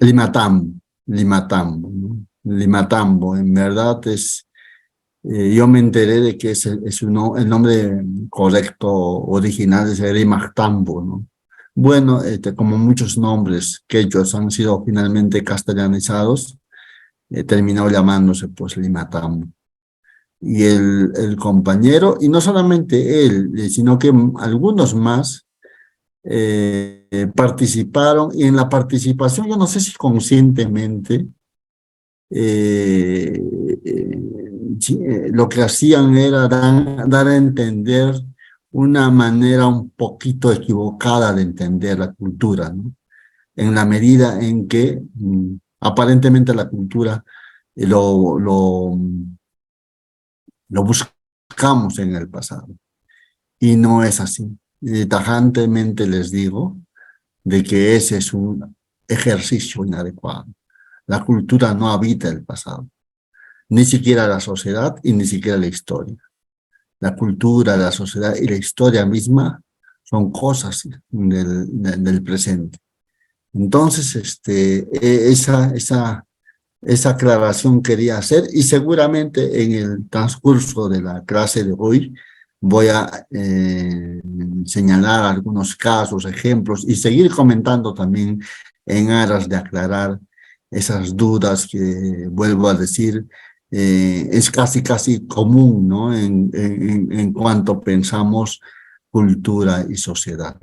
Limatambo, Limatambo, ¿no? Limatambo, en verdad yo me enteré de que el nombre correcto original es Rimactambo, ¿no? Bueno, como muchos nombres que ellos han sido finalmente castellanizados, terminó llamándose pues Limatambo. Y el compañero, y no solamente él, sino que algunos más participaron, y en la participación, yo no sé si conscientemente, eh, eh, lo que hacían era dar a entender una manera un poquito equivocada de entender la cultura, ¿no? En la medida en que aparentemente la cultura eh, lo, lo, lo buscamos en el pasado, y no es así. Tajantemente les digo de que ese es un ejercicio inadecuado. La cultura no habita el pasado, ni siquiera la sociedad y ni siquiera la historia. La cultura, la sociedad y la historia misma son cosas del presente. Entonces, esa aclaración quería hacer, y seguramente en el transcurso de la clase de hoy voy a señalar algunos casos, ejemplos, y seguir comentando también en aras de aclarar esas dudas que, vuelvo a decir, es casi común, ¿no? En cuanto pensamos cultura y sociedad.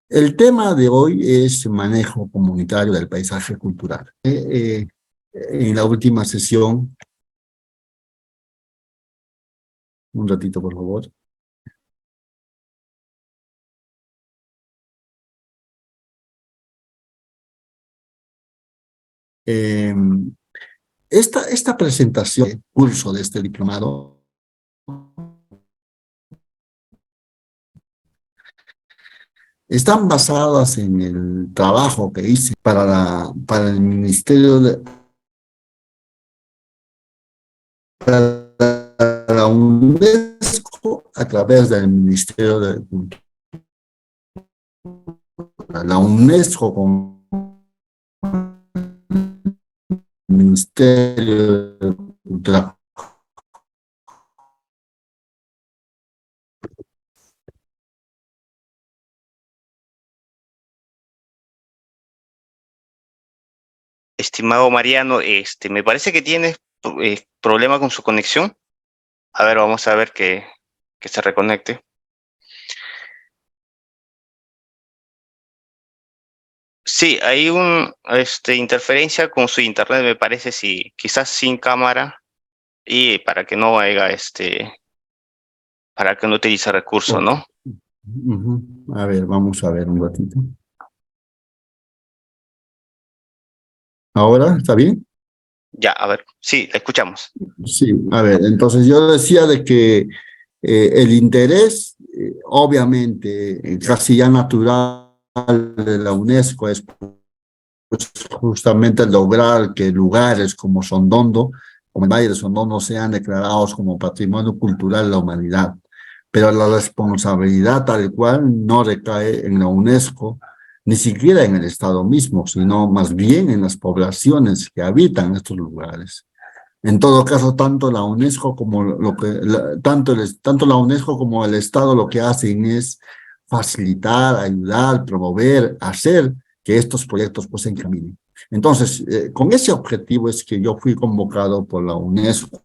El tema de hoy es manejo comunitario del paisaje cultural. En la última sesión, un ratito por favor. Eh, esta presentación, curso de este diplomado, están basadas en el trabajo que hice para el Ministerio para la UNESCO a través del Ministerio de Cultura. La UNESCO con el Ministerio de Cultura. Estimado Mariano, me parece que tienes problema con su conexión. A ver, vamos a ver que se reconecte. Sí, hay interferencia con su internet, me parece, sí, quizás sin cámara, y para que no haya para que no utilice recursos, ¿no? A ver, vamos a ver un ratito. ¿Ahora está bien? Ya, a ver, sí, la escuchamos. Sí, a ver, entonces yo decía de que el interés, obviamente, casi ya natural de la UNESCO es pues, justamente lograr que lugares como Sondondo, como el Valle de Sondondo, sean declarados como Patrimonio Cultural de la Humanidad. Pero la responsabilidad tal cual no recae en la UNESCO, ni siquiera en el Estado mismo, sino más bien en las poblaciones que habitan estos lugares. En todo caso, tanto la UNESCO como tanto la UNESCO como el Estado lo que hacen es facilitar, ayudar, promover, hacer que estos proyectos pues se encaminen. Entonces, con ese objetivo es que yo fui convocado por la UNESCO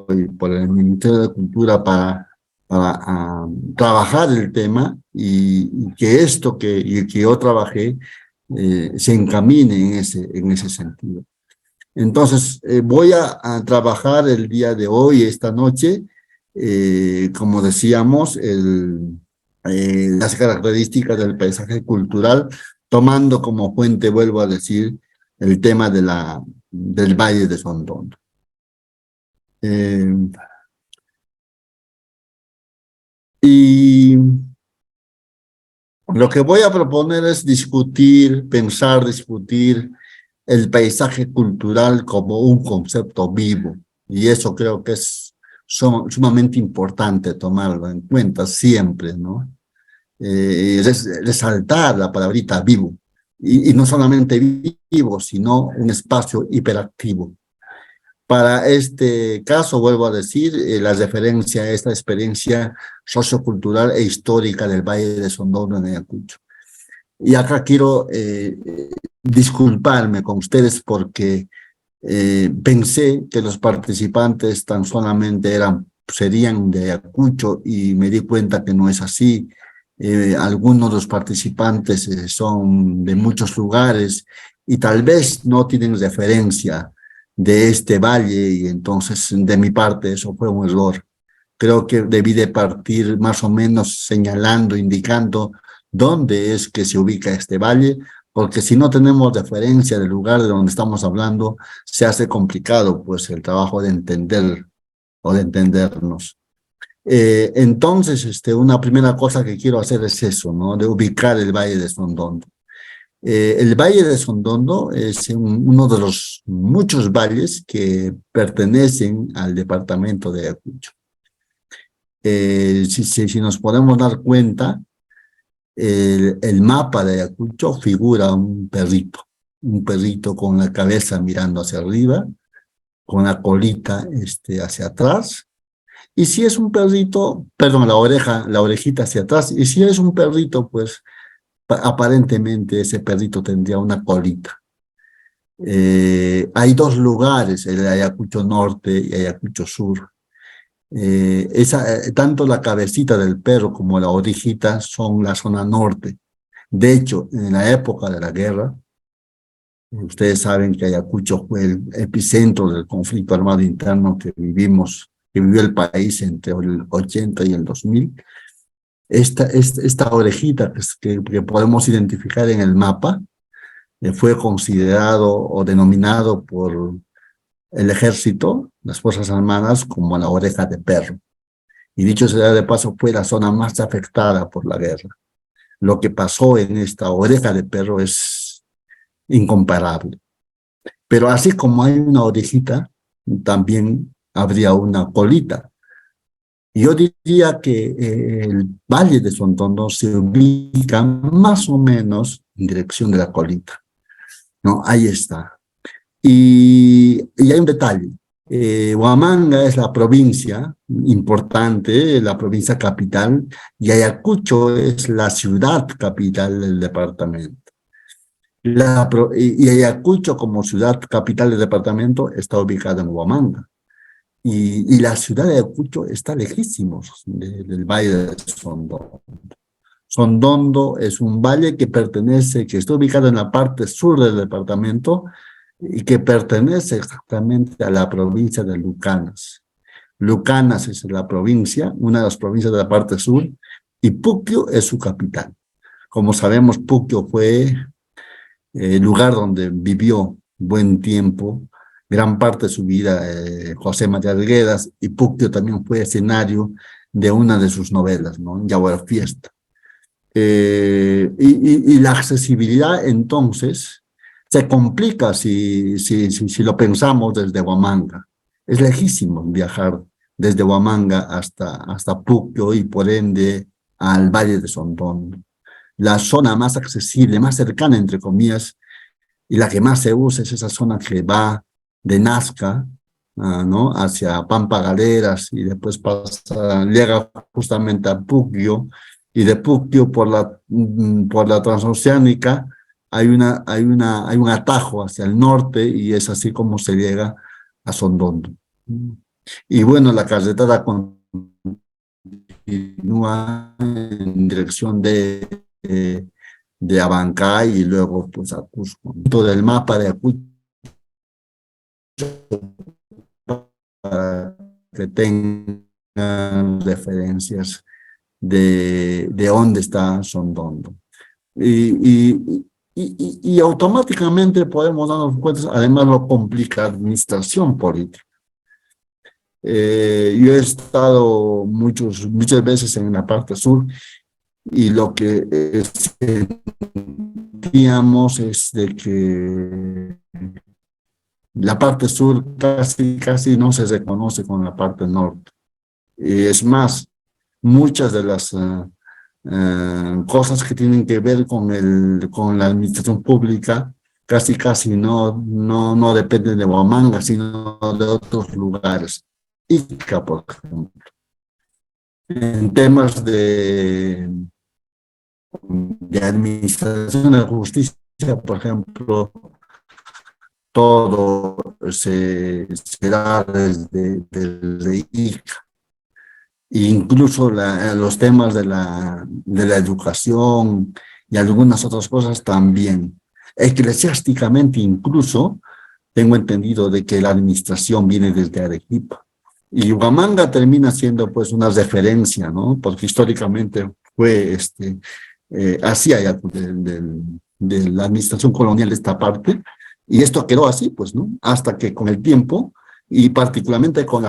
y por el Ministerio de Cultura para trabajar el tema, y que esto que yo trabajé se encamine en ese sentido. Entonces, voy a trabajar el día de hoy, esta noche, como decíamos, las características del paisaje cultural, tomando como fuente, vuelvo a decir, el tema del Valle de Sondondo. Y lo que voy a proponer es discutir el paisaje cultural como un concepto vivo, y eso creo que es sumamente importante tomarlo en cuenta siempre, ¿no? Resaltar la palabrita vivo, y no solamente vivo, sino un espacio hiperactivo. Para este caso, vuelvo a decir, la referencia a esta experiencia sociocultural e histórica del Valle de Sondono en Ayacucho. Y acá quiero disculparme con ustedes porque pensé que los participantes tan solamente serían de Ayacucho y me di cuenta que no es así. Algunos de los participantes son de muchos lugares y tal vez no tienen referencia de este valle, y entonces de mi parte eso fue un error. Creo que debí de partir más o menos señalando, indicando dónde es que se ubica este valle, porque si no tenemos referencia del lugar de donde estamos hablando, se hace complicado pues el trabajo de entender o de entendernos. Entonces, una primera cosa que quiero hacer es eso, ¿no? De ubicar el Valle de Sondondo. El Valle de Sondondo es uno de los muchos valles que pertenecen al departamento de Ayacucho. Si nos podemos dar cuenta, el mapa de Ayacucho figura un perrito con la cabeza mirando hacia arriba, con la colita hacia atrás. Y si es un perrito, perdón, la orejita hacia atrás, y si es un perrito, pues aparentemente ese perrito tendría una colita. Hay dos lugares, el Ayacucho Norte y Ayacucho Sur. Tanto la cabecita del perro como la orejita son la zona norte. De hecho, en la época de la guerra, ustedes saben que Ayacucho fue el epicentro del conflicto armado interno que vivió el país entre el 80 y el 2000. Esta orejita que podemos identificar en el mapa fue considerado o denominado por el ejército, las Fuerzas Armadas, como la oreja de perro. Y dicho sea de paso, fue la zona más afectada por la guerra. Lo que pasó en esta oreja de perro es incomparable. Pero así como hay una orejita, también habría una colita. Yo diría que el Valle de Sondondo se ubica más o menos en dirección de la colita, ¿no? Ahí está. Y hay un detalle. Huamanga es la provincia importante, la provincia capital, y Ayacucho es la ciudad capital del departamento. Y Ayacucho, como ciudad capital del departamento, está ubicada en Huamanga. Y la ciudad de Ayacucho está lejísimos del Valle de Sondondo. Sondondo es un valle que está ubicado en la parte sur del departamento y que pertenece exactamente a la provincia de Lucanas. Lucanas es la provincia, una de las provincias de la parte sur, y Puquio es su capital. Como sabemos, Puquio fue el lugar donde vivió buen tiempo, gran parte de su vida, José María Arguedas, y Puquio también fue escenario de una de sus novelas, ¿no? Yaguara Fiesta. Y la accesibilidad entonces se complica si lo pensamos desde Huamanga. Es lejísimo viajar desde Huamanga hasta Puquio y por ende al Valle de Sondondo. La zona más accesible, más cercana, entre comillas, y la que más se usa es esa zona que va de Nazca, ¿no? Hacia Pampa Galeras y después llega justamente a Puquio, y de Puquio por la transoceánica hay un atajo hacia el norte y es así como se llega a Sondondo. Y bueno, la carretera continúa en dirección de Abancay y luego pues a Cusco. Todo el mapa de Ayacucho para que tengan referencias de dónde está Sondondo. Y automáticamente podemos darnos cuenta, además lo complica la administración política. Yo he estado muchas veces en la parte sur y lo que sentíamos es de que la parte sur casi no se reconoce con la parte norte. Es más, muchas de las cosas que tienen que ver con la administración pública casi no dependen de Huamanga, sino de otros lugares. Ica, por ejemplo. En temas de administración de justicia, por ejemplo, todo se da desde Ica. Incluso los temas de la educación y algunas otras cosas también. Eclesiásticamente incluso tengo entendido de que la administración viene desde Arequipa. Y Huamanga termina siendo pues una referencia, ¿no? Porque históricamente fue así allá de la administración colonial de esta parte, y esto quedó así, pues, ¿no? Hasta que con el tiempo, y particularmente con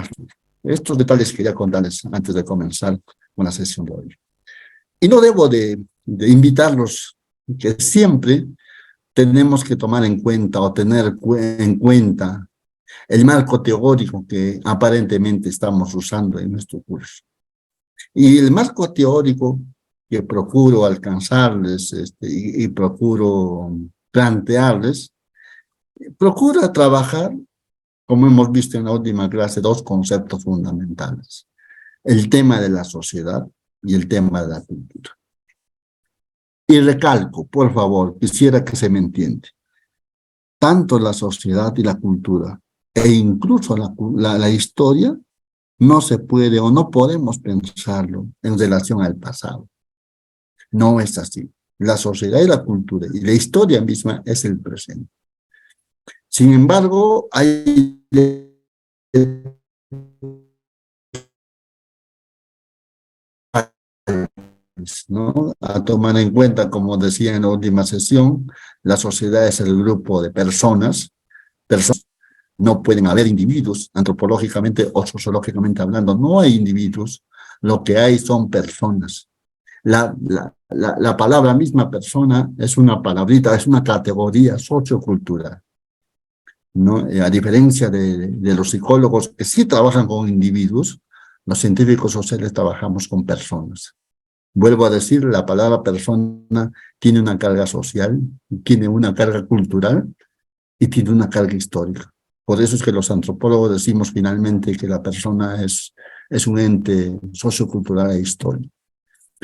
estos detalles quería contarles antes de comenzar con la sesión de hoy. Y no debo de invitarlos que siempre tenemos que tomar en cuenta o tener en cuenta el marco teórico que aparentemente estamos usando en nuestro curso. Y el marco teórico que procuro alcanzarles y procuro plantearles, procura trabajar, como hemos visto en la última clase, dos conceptos fundamentales: el tema de la sociedad y el tema de la cultura. Y recalco, por favor, quisiera que se me entienda, tanto la sociedad y la cultura, e incluso la historia, no se puede o no podemos pensarlo en relación al pasado. No es así. La sociedad y la cultura y la historia misma es el presente. Sin embargo, hay ¿no? A tomar en cuenta, como decía en la última sesión, la sociedad es el grupo de personas no pueden haber individuos, antropológicamente o sociológicamente hablando, no hay individuos, lo que hay son personas. La palabra misma persona es una palabrita, es una categoría sociocultural, ¿no? A diferencia de los psicólogos que sí trabajan con individuos, los científicos sociales trabajamos con personas. Vuelvo a decir, la palabra persona tiene una carga social, tiene una carga cultural y tiene una carga histórica. Por eso es que los antropólogos decimos finalmente que la persona es un ente sociocultural e histórico.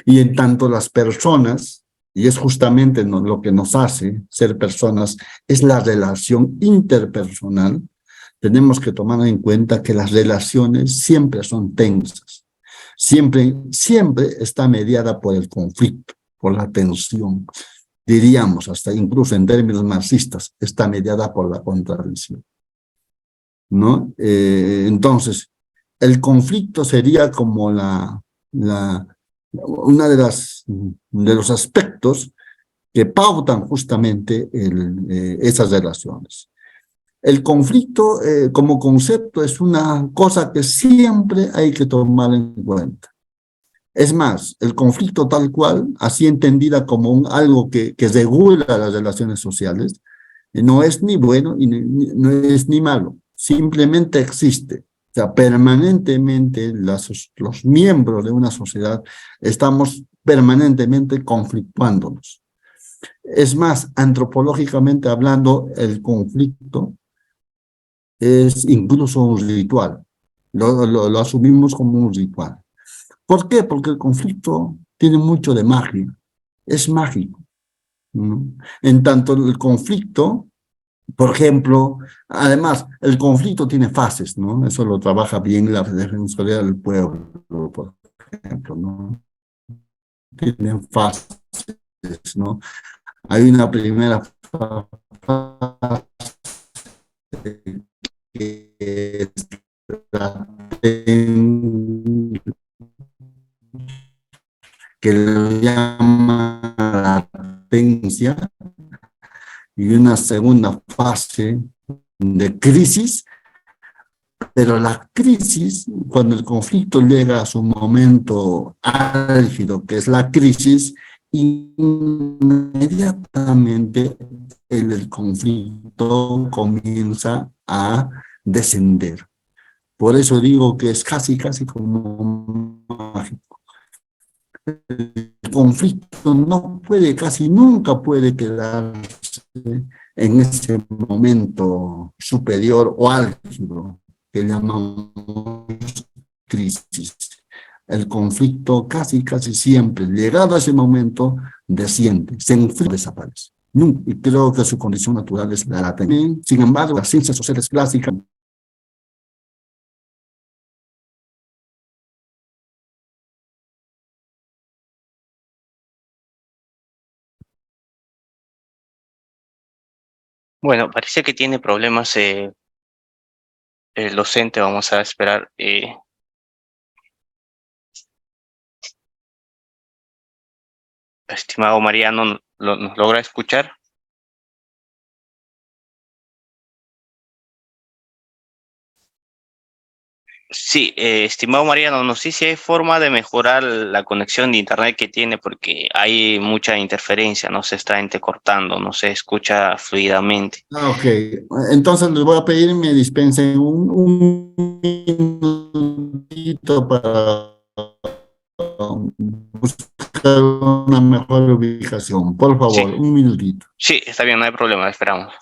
Y en tanto las personas, y es justamente lo que nos hace ser personas, es la relación interpersonal, tenemos que tomar en cuenta que las relaciones siempre son tensas. Siempre está mediada por el conflicto, por la tensión. Diríamos, hasta incluso en términos marxistas, está mediada por la contradicción, ¿no? Entonces, el conflicto sería como una de los aspectos que pautan justamente esas relaciones. El conflicto como concepto es una cosa que siempre hay que tomar en cuenta. Es más, el conflicto tal cual, así entendida como algo que regula las relaciones sociales, no es ni bueno y no es ni malo, simplemente existe. O sea, permanentemente los miembros de una sociedad estamos permanentemente conflictuándonos. Es más, antropológicamente hablando, el conflicto es incluso un ritual. Lo asumimos como un ritual. ¿Por qué? Porque el conflicto tiene mucho de magia, es mágico, ¿no? En tanto el conflicto, por ejemplo, además, el conflicto tiene fases, ¿no? Eso lo trabaja bien la Defensoría del Pueblo, por ejemplo, ¿no? Tienen fases, ¿no? Hay una primera fase que es que le llama la latencia, y una segunda fase de crisis, pero la crisis, cuando el conflicto llega a su momento álgido, que es la crisis, inmediatamente el conflicto comienza a descender. Por eso digo que es casi como mágico. El conflicto no puede, casi nunca puede quedarse en ese momento superior o álgido que llamamos crisis. El conflicto casi siempre, llegado a ese momento, desciende, se enfría, desaparece. Y creo que su condición natural es la latente. Sin embargo, las ciencias sociales clásicas. Bueno, parece que tiene problemas el docente. Vamos a esperar. Estimado Mariano, ¿nos logra escuchar? Sí, estimado Mariano, no sé si hay forma de mejorar la conexión de internet que tiene porque hay mucha interferencia, no se está entrecortando, no se escucha fluidamente. Ok, entonces les voy a pedir me dispensen un minutito para buscar una mejor ubicación. Por Sí, favor, un minutito. sí, está bien, no hay problema, esperamos.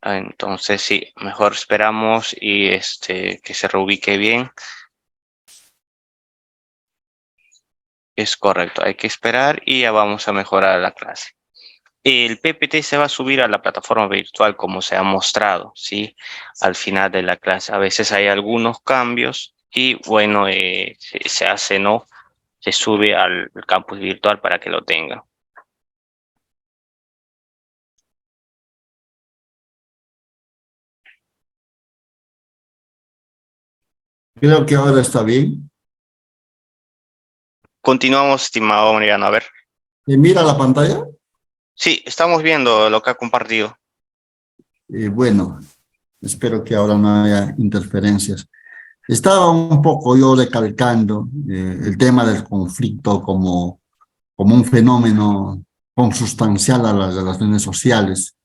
Entonces sí, mejor esperamos y que se reubique bien. Es correcto, hay que esperar y ya vamos a mejorar la clase. El PPT se va a subir a la plataforma virtual como se ha mostrado, ¿sí? Al final de la clase. A veces hay algunos cambios y bueno, se hace, ¿no? Se sube al campus virtual para que lo tengan. Creo que ahora está bien. Continuamos, estimado Mariano. A ver. Mira la pantalla. Sí, estamos viendo lo que ha compartido. Bueno, espero que ahora no haya interferencias. Estaba un poco yo recalcando el tema del conflicto como un fenómeno consustancial a las relaciones sociales,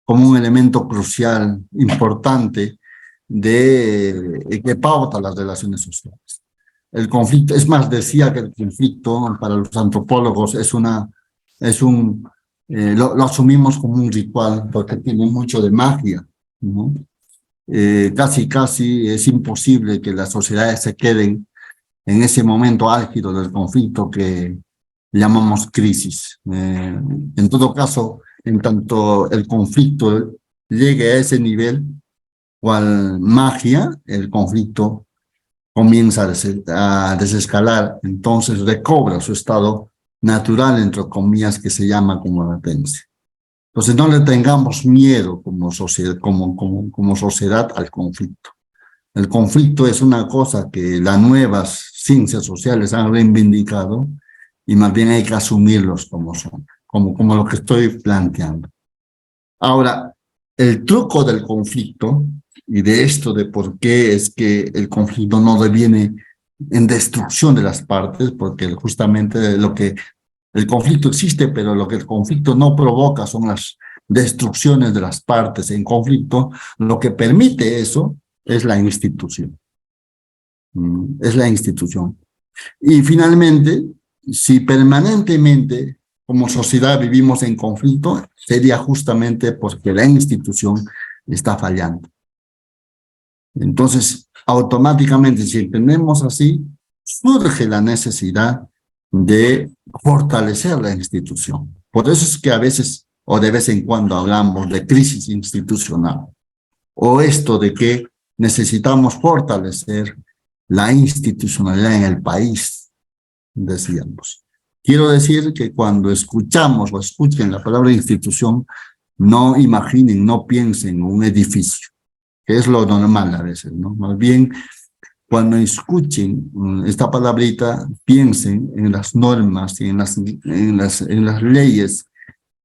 como un elemento crucial, importante, que pauta las relaciones sociales. El conflicto, es más, decía que el conflicto para los antropólogos lo asumimos como un ritual porque tiene mucho de magia, ¿no? Casi es imposible que las sociedades se queden en ese momento álgido del conflicto que llamamos crisis. En todo caso, en tanto el conflicto llegue a ese nivel, cual magia, el conflicto comienza a desescalar, entonces recobra su estado natural, entre comillas, que se llama como latencia. Entonces no le tengamos miedo como sociedad al conflicto. El conflicto es una cosa que las nuevas ciencias sociales han reivindicado y más bien hay que asumirlos como son, como lo que estoy planteando. Ahora, el truco del conflicto y de esto de por qué es que el conflicto no deviene en destrucción de las partes, porque justamente el conflicto existe, pero lo que el conflicto no provoca son las destrucciones de las partes en conflicto. Lo que permite eso es la institución. Es la institución. Y finalmente, si permanentemente como sociedad vivimos en conflicto, sería justamente porque la institución está fallando. Entonces, automáticamente, si entendemos así, surge la necesidad de fortalecer la institución. Por eso es que a veces o de vez en cuando hablamos de crisis institucional, o esto de que necesitamos fortalecer la institucionalidad en el país, decíamos. Quiero decir que cuando escuchamos o escuchen la palabra institución, no imaginen, no piensen en un edificio, que es lo normal a veces, ¿no? Más bien, cuando escuchen esta palabrita, piensen en las normas y en las leyes,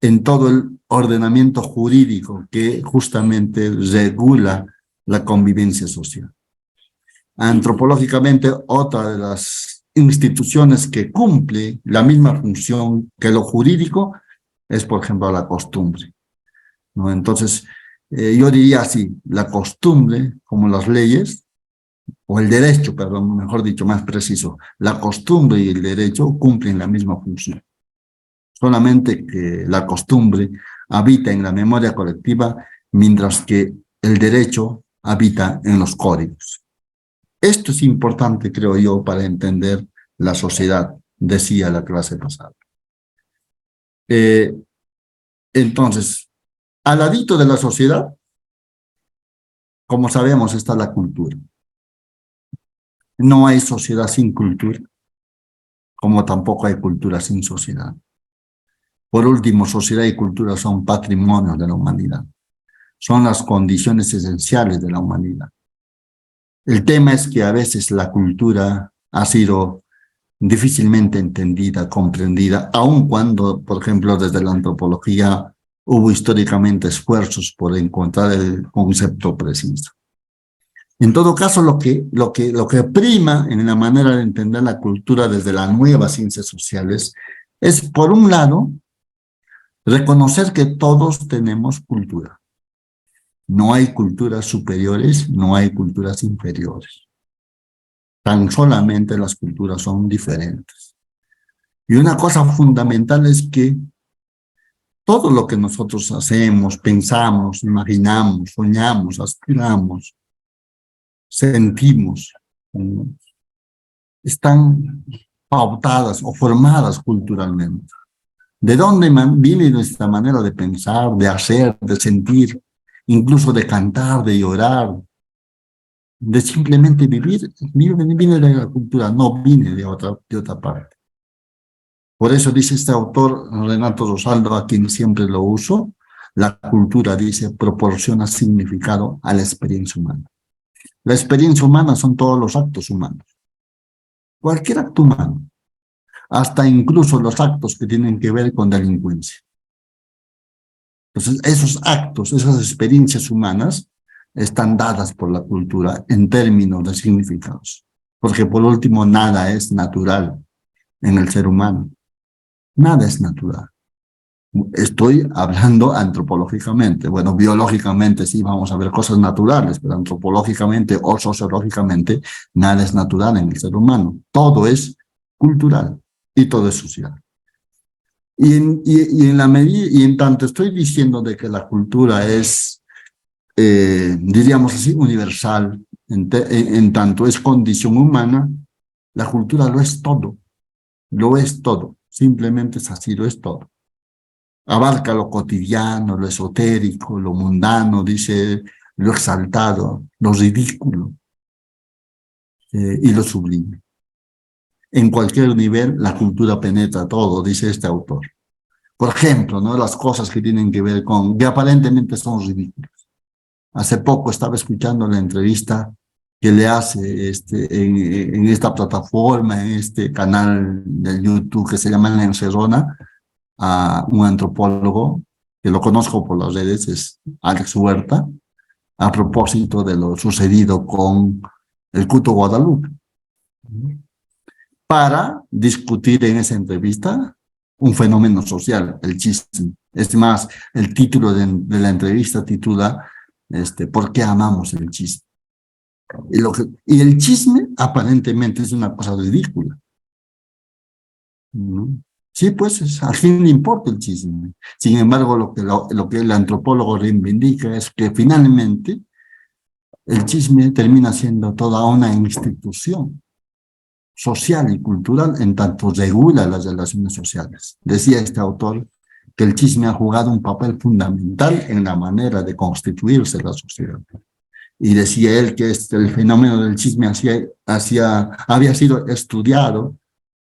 en todo el ordenamiento jurídico que justamente regula la convivencia social. Antropológicamente, otra de las instituciones que cumple la misma función que lo jurídico es, por ejemplo, la costumbre, ¿no? Entonces, yo diría así, la costumbre, como las leyes, o el derecho, perdón, mejor dicho, más preciso, la costumbre y el derecho cumplen la misma función. Solamente que la costumbre habita en la memoria colectiva, mientras que el derecho habita en los códigos. Esto es importante, creo yo, para entender la sociedad, decía la clase pasada. Entonces, al ladito de la sociedad, como sabemos, está la cultura. No hay sociedad sin cultura, como tampoco hay cultura sin sociedad. Por último, sociedad y cultura son patrimonio de la humanidad. Son las condiciones esenciales de la humanidad. El tema es que a veces la cultura ha sido difícilmente entendida, comprendida, aun cuando, por ejemplo, desde la antropología hubo históricamente esfuerzos por encontrar el concepto preciso. En todo caso, lo que prima en la manera de entender la cultura desde las nuevas ciencias sociales es, por un lado, reconocer que todos tenemos cultura. No hay culturas superiores, no hay culturas inferiores. Tan solamente las culturas son diferentes. Y una cosa fundamental es que todo lo que nosotros hacemos, pensamos, imaginamos, soñamos, aspiramos, sentimos, están pautadas o formadas culturalmente. ¿De dónde viene nuestra manera de pensar, de hacer, de sentir, incluso de cantar, de llorar, de simplemente vivir? Viene de la cultura, no viene de otra parte. Por eso dice este autor, Renato Rosaldo, a quien siempre lo uso, la cultura, dice, proporciona significado a la experiencia humana. La experiencia humana son todos los actos humanos. Cualquier acto humano, hasta incluso los actos que tienen que ver con delincuencia. Entonces, esos actos, esas experiencias humanas están dadas por la cultura en términos de significados. Porque por último, nada es natural en el ser humano. Nada es natural. Estoy hablando antropológicamente. Bueno, biológicamente sí vamos a ver cosas naturales, pero antropológicamente o sociológicamente nada es natural en el ser humano. Todo es cultural y todo es social. Y en la medida, y en tanto estoy diciendo de que la cultura es, diríamos así, universal, en tanto es condición humana, la cultura lo es todo. Lo es todo. Simplemente es así, lo es todo. Abarca lo cotidiano, lo esotérico, lo mundano, dice lo exaltado, lo ridículo y lo sublime. En cualquier nivel, la cultura penetra todo, dice este autor. Por ejemplo, ¿no? Las cosas que tienen que ver con, que aparentemente son ridículas. Hace poco estaba escuchando la entrevista que le hace en esta plataforma, en este canal de YouTube que se llama La Encerrona, a un antropólogo que lo conozco por las redes, es Alex Huerta, a propósito de lo sucedido con el Cuto Guadalupe, para discutir en esa entrevista un fenómeno social, el chisme. Es más, el título de la entrevista titula ¿por qué amamos el chisme? Y el chisme aparentemente es una cosa ridícula. ¿No? Sí, pues a quién le importa el chisme. Sin embargo, lo que el antropólogo reivindica es que finalmente el chisme termina siendo toda una institución social y cultural en tanto regula las relaciones sociales. Decía este autor que el chisme ha jugado un papel fundamental en la manera de constituirse la sociedad. Y decía él que el fenómeno del chisme había sido estudiado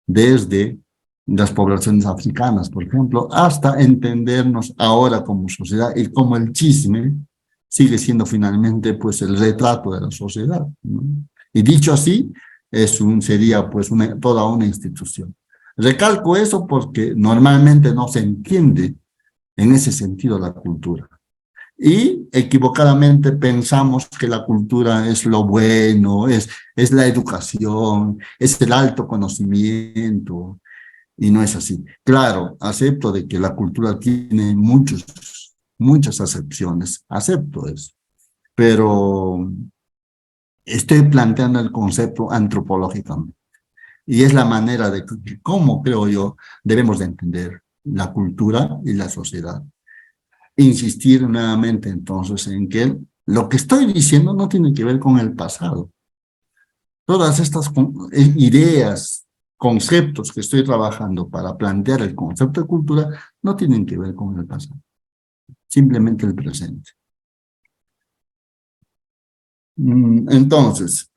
desde las poblaciones africanas, por ejemplo, hasta entendernos ahora como sociedad y como el chisme sigue siendo finalmente pues el retrato de la sociedad, ¿no? Y dicho así, sería pues toda una institución. Recalco eso porque normalmente no se entiende en ese sentido la cultura. Y equivocadamente pensamos que la cultura es lo bueno, es la educación, es el alto conocimiento, y no es así. Claro, acepto de que la cultura tiene muchos muchas acepciones, acepto eso, pero estoy planteando el concepto antropológicamente. Y es la manera de cómo, creo yo, debemos de entender la cultura y la sociedad. Insistir nuevamente entonces en que lo que estoy diciendo no tiene que ver con el pasado. Todas estas ideas, conceptos que estoy trabajando para plantear el concepto de cultura no tienen que ver con el pasado, simplemente el presente. Entonces,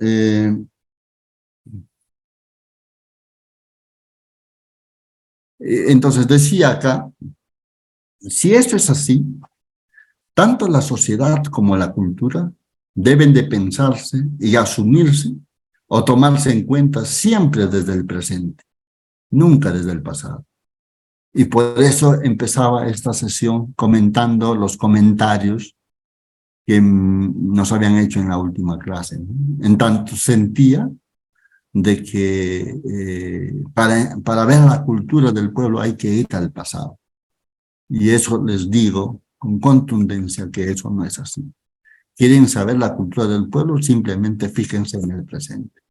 decía acá, si esto es así, tanto la sociedad como la cultura deben de pensarse y asumirse o tomarse en cuenta siempre desde el presente, nunca desde el pasado. Y por eso empezaba esta sesión comentando los comentarios que nos habían hecho en la última clase, ¿no? En tanto sentía de que para ver la cultura del pueblo hay que ir al pasado. Y eso les digo con contundencia que eso no es así. ¿Quieren saber la cultura del pueblo? Simplemente fíjense en el presente.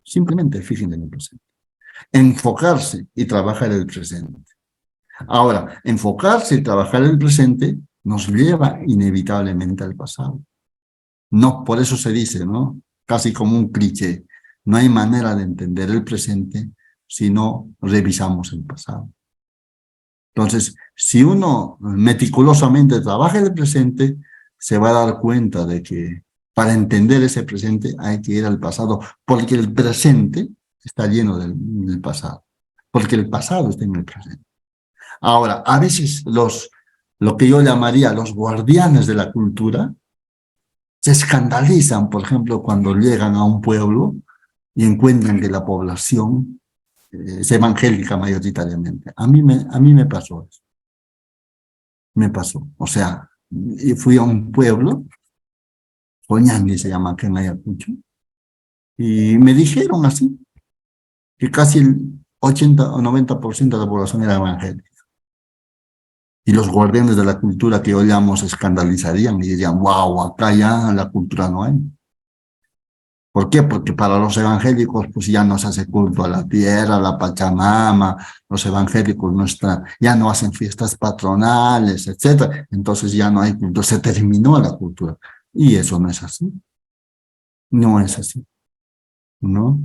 Simplemente fíjense en el presente. Enfocarse y trabajar el presente. Ahora, enfocarse y trabajar el presente nos lleva inevitablemente al pasado. No, por eso se dice, ¿no? Casi como un cliché. No hay manera de entender el presente si no revisamos el pasado. Entonces, si uno meticulosamente trabaja el presente, se va a dar cuenta de que para entender ese presente hay que ir al pasado, porque el presente está lleno del pasado, porque el pasado está en el presente. Ahora, a veces lo que yo llamaría los guardianes de la cultura se escandalizan, por ejemplo, cuando llegan a un pueblo y encuentran que la población es evangélica mayoritariamente. A mí me pasó eso. Me pasó. O sea, fui a un pueblo, Oñandi se llama aquí en Ayacucho, y me dijeron así, que casi el 80 o 90% de la población era evangélica. Y los guardianes de la cultura que hoy llamo se escandalizarían y dirían, wow, acá ya la cultura no hay. ¿Por qué? Porque para los evangélicos pues ya no se hace culto a la tierra, a la Pachamama, los evangélicos ya no hacen fiestas patronales, etc. Entonces ya no hay cultura, se terminó la cultura. Y eso no es así. No es así, ¿no?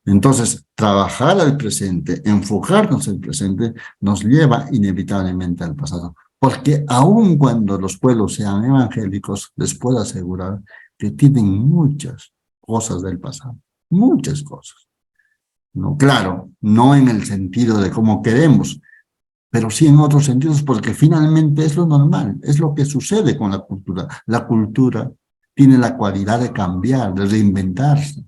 Entonces, trabajar al presente, enfocarnos en el presente, nos lleva inevitablemente al pasado. Porque aun cuando los pueblos sean evangélicos, les puedo asegurar que tienen muchas cosas del pasado, muchas cosas. ¿No? Claro, no en el sentido de cómo queremos, pero sí en otros sentidos, porque finalmente es lo normal, es lo que sucede con la cultura. La cultura tiene la cualidad de cambiar, de reinventarse,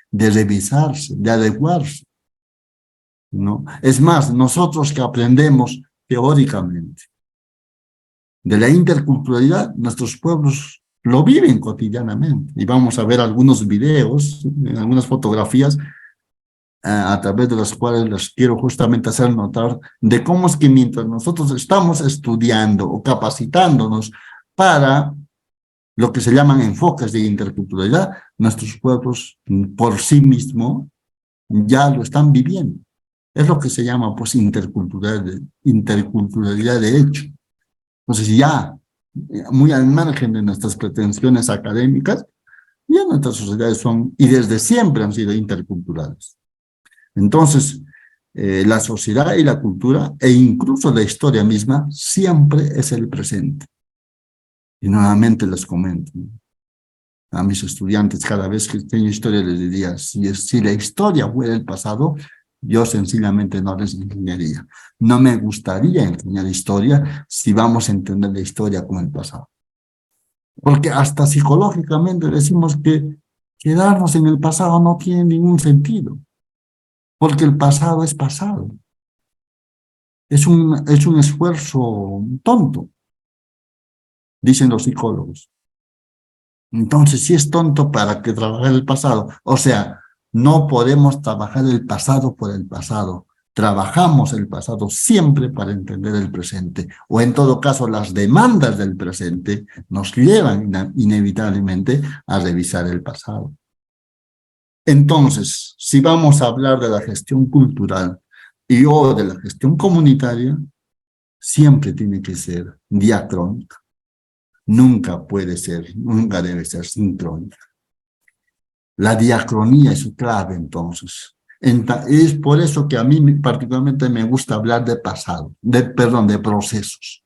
de revisarse, de adecuarse, ¿no? Es más, nosotros que aprendemos teóricamente de la interculturalidad, nuestros pueblos lo viven cotidianamente. Y vamos a ver algunos videos, algunas fotografías a través de las cuales les quiero justamente hacer notar de cómo es que mientras nosotros estamos estudiando o capacitándonos para lo que se llaman enfoques de interculturalidad, nuestros pueblos por sí mismos ya lo están viviendo. Es lo que se llama pues interculturalidad de hecho. Entonces ya, muy al margen de nuestras pretensiones académicas, ya nuestras sociedades son, y desde siempre han sido interculturales. Entonces, la sociedad y la cultura, e incluso la historia misma, siempre es el presente. Y nuevamente les comento a mis estudiantes, cada vez que tengo historia les diría, si la historia fuera el pasado, yo sencillamente no les enseñaría. No me gustaría enseñar historia si vamos a entender la historia con el pasado. Porque hasta psicológicamente decimos que quedarnos en el pasado no tiene ningún sentido. Porque el pasado es pasado. Es un esfuerzo tonto, dicen los psicólogos. Entonces, si es tonto, ¿para qué trabajar el pasado? O sea, no podemos trabajar el pasado por el pasado. trabajamos el pasado siempre para entender el presente, o en todo caso las demandas del presente nos llevan inevitablemente a revisar el pasado. Entonces, si vamos a hablar de la gestión cultural o de la gestión comunitaria, siempre tiene que ser diacrónica. Nunca puede ser, nunca debe ser sincrónica. La diacronía es su clave, entonces. Es por eso que a mí particularmente me gusta hablar de pasado, perdón, de procesos,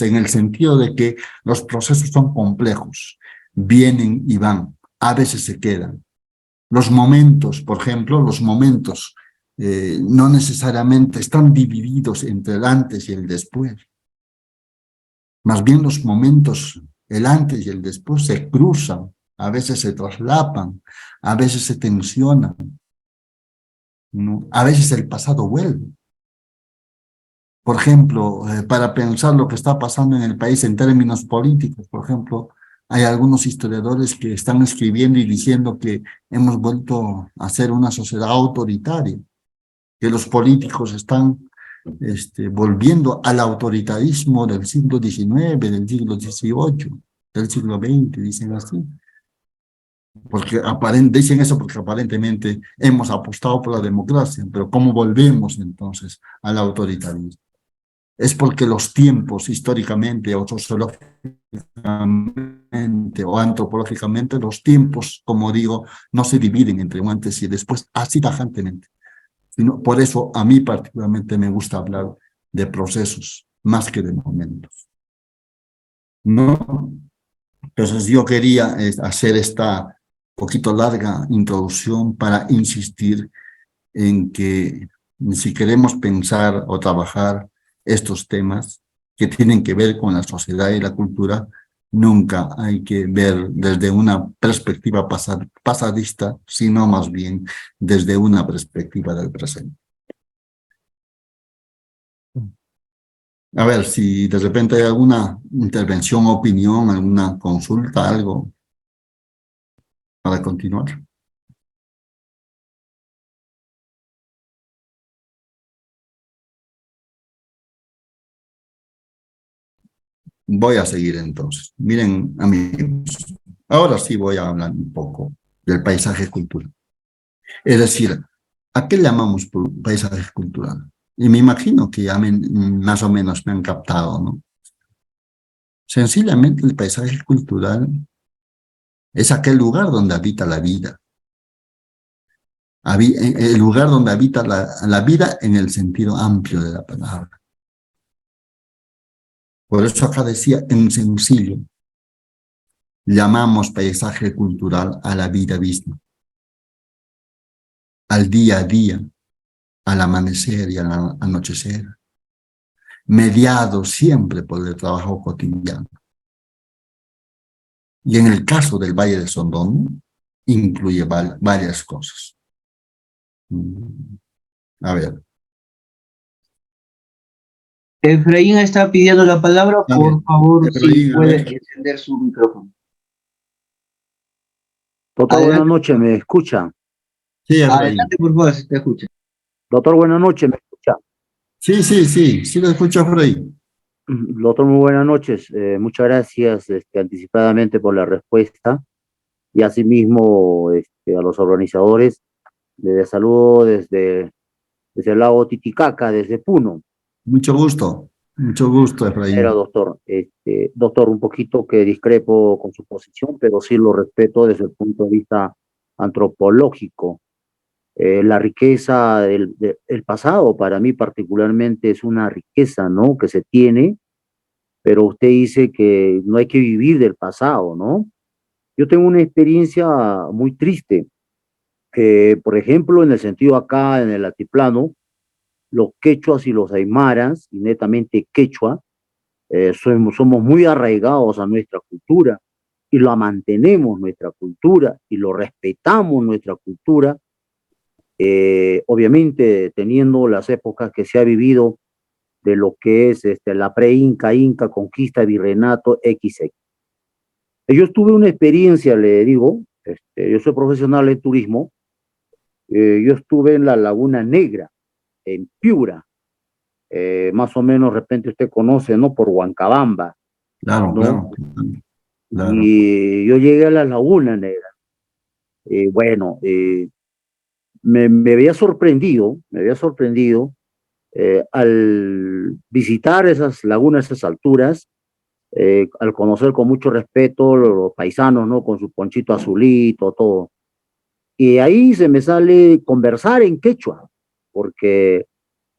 en el sentido de que los procesos son complejos, vienen y van, a veces se quedan. Los momentos, por ejemplo, los momentos no necesariamente están divididos entre el antes y el después. Más bien los momentos, el antes y el después, se cruzan, a veces se traslapan, a veces se tensionan, ¿no? A veces el pasado vuelve. Por ejemplo, para pensar lo que está pasando en el país en términos políticos, por ejemplo, hay algunos historiadores que están escribiendo y diciendo que hemos vuelto a ser una sociedad autoritaria, que los políticos están volviendo al autoritarismo del siglo XIX, del siglo XVIII, del siglo XX, dicen así. Porque dicen eso porque aparentemente hemos apostado por la democracia, pero ¿cómo volvemos entonces al autoritarismo? Es porque los tiempos históricamente o sociológicamente o antropológicamente, los tiempos, como digo, no se dividen entre un antes y después así tajantemente. Por eso a mí particularmente me gusta hablar de procesos más que de momentos. ¿No? Entonces yo quería hacer esta poquito larga introducción para insistir en que si queremos pensar o trabajar estos temas que tienen que ver con la sociedad y la cultura, nunca hay que ver desde una perspectiva pasadista, sino más bien desde una perspectiva del presente. A ver, si de repente hay alguna intervención, opinión, alguna consulta, algo para continuar. Voy a seguir entonces. Miren, amigos, ahora sí voy a hablar un poco del paisaje cultural. Es decir, ¿a qué llamamos paisaje cultural? Y me imagino que ya más o menos me han captado, ¿no? Sencillamente el paisaje cultural es aquel lugar donde habita la vida. El lugar donde habita la vida en el sentido amplio de la palabra. Por eso acá decía, en sencillo, llamamos paisaje cultural a la vida misma, al día a día, al amanecer y al anochecer, mediado siempre por el trabajo cotidiano. Y en el caso del Valle de Sondón, incluye varias cosas. A ver. Efraín está pidiendo la palabra, por favor, Efraín, si puede encender su micrófono. Doctor, Adelante. buenas noches, ¿me escucha? Sí, Efraín. Adelante, por favor, si te escucha. Doctor, buenas noches, ¿me escucha? Sí lo escucho, Efraín. Doctor, muy buenas noches. Muchas gracias anticipadamente por la respuesta y asimismo a los organizadores. Les saludo desde el lago Titicaca, desde Puno. Mucho gusto, Efraín. Era doctor, doctor, un poquito que discrepo con su posición, pero sí lo respeto desde el punto de vista antropológico. La riqueza del pasado, para mí particularmente, es una riqueza, ¿no?, que se tiene, pero usted dice que no hay que vivir del pasado, ¿no? Yo tengo una experiencia muy triste, por ejemplo, en el sentido acá, en el altiplano, los quechuas y los aymaras, y netamente quechua, somos muy arraigados a nuestra cultura, y lo mantenemos nuestra cultura, y lo respetamos nuestra cultura, obviamente teniendo las épocas que se ha vivido de lo que es la pre-Inca, conquista, virreinato, XX. Yo tuve una experiencia, le digo, yo soy profesional en turismo, yo estuve en la Laguna Negra, en Piura, más o menos de repente usted conoce, ¿no? Por Huancabamba, Claro, ¿no? claro, claro. Y yo llegué a la Laguna Negra. Bueno, me había sorprendido al visitar esas lagunas, esas alturas, al conocer con mucho respeto los paisanos, ¿no? Con su ponchito azulito, todo. Y ahí se me sale conversar en quechua, porque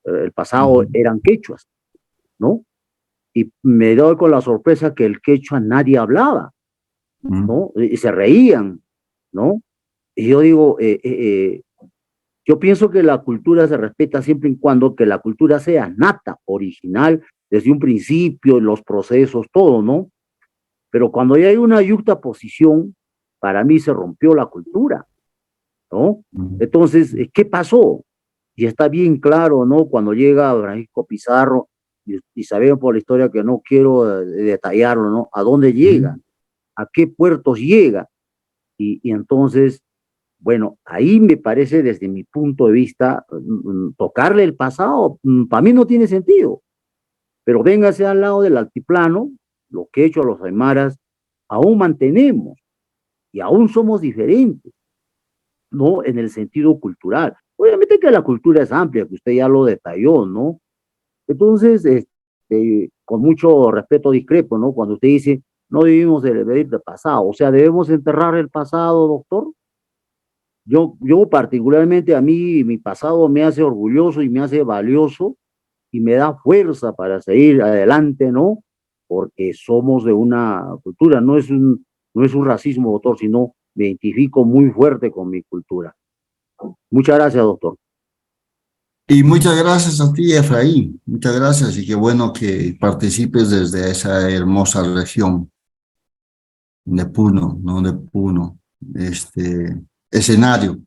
el pasado eran quechuas, ¿no? Y me doy con la sorpresa que el quechua nadie hablaba, ¿no? Y se reían, ¿no? Y yo digo, yo pienso que la cultura se respeta siempre y cuando que la cultura sea nata, original, desde un principio, los procesos, todo, ¿no? Pero cuando ya hay una yuxtaposición, para mí se rompió la cultura, ¿no? Entonces, ¿qué pasó? Y está bien claro, ¿no? Cuando llega Francisco Pizarro, y sabemos por la historia que no quiero detallarlo, ¿no? ¿A dónde llega? ¿A qué puertos llega? Y entonces, bueno, ahí me parece desde mi punto de vista, tocarle el pasado, para mí no tiene sentido. Pero véngase al lado del altiplano, lo que he hecho a los aymaras, aún mantenemos y aún somos diferentes, ¿no? En el sentido cultural. Obviamente que la cultura es amplia, que usted ya lo detalló, ¿no? Entonces, con mucho respeto discrepo, ¿no? Cuando usted dice, no debemos de vivir del pasado, o sea, debemos enterrar el pasado, doctor. Yo particularmente a mí, mi pasado me hace orgulloso y me hace valioso y me da fuerza para seguir adelante, ¿no? Porque somos de una cultura, no es un racismo, doctor, sino me identifico muy fuerte con mi cultura. Muchas gracias, doctor. Y muchas gracias a ti, Efraín. Muchas gracias y qué bueno que participes desde esa hermosa región de Puno, ¿no? De Puno, este escenario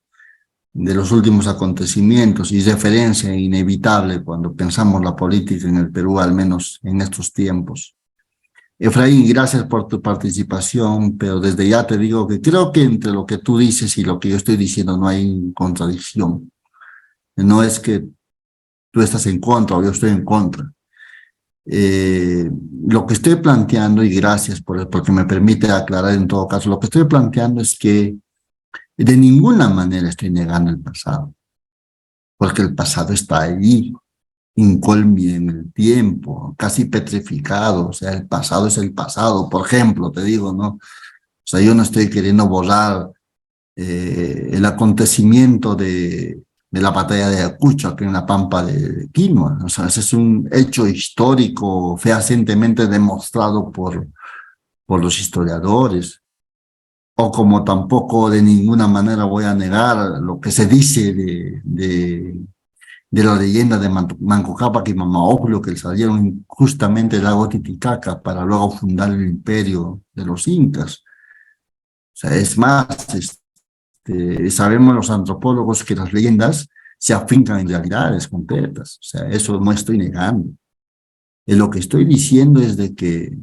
de los últimos acontecimientos y referencia inevitable cuando pensamos la política en el Perú, al menos en estos tiempos. Efraín, gracias por tu participación, pero desde ya te digo que creo que entre lo que tú dices y lo que yo estoy diciendo no hay contradicción. No es que tú estás en contra o yo estoy en contra. Lo que estoy planteando, y gracias porque me permite aclarar en todo caso, lo que estoy planteando es que de ninguna manera estoy negando el pasado, porque el pasado está allí, incolme en el tiempo, casi petrificado, o sea, el pasado es el pasado, por ejemplo, te digo, ¿no? O sea, yo no estoy queriendo borrar el acontecimiento de la batalla de Ayacucho, aquí en la pampa de Quinoa. O sea, ese es un hecho histórico fehacientemente demostrado por los historiadores. O como tampoco de ninguna manera voy a negar lo que se dice de la leyenda de Manco Cápac y Mama Ocllo, que salieron justamente del lago Titicaca para luego fundar el imperio de los incas. O sea, es más, sabemos los antropólogos que las leyendas se afincan en realidades concretas. O sea, eso no estoy negando. Lo que estoy diciendo es de que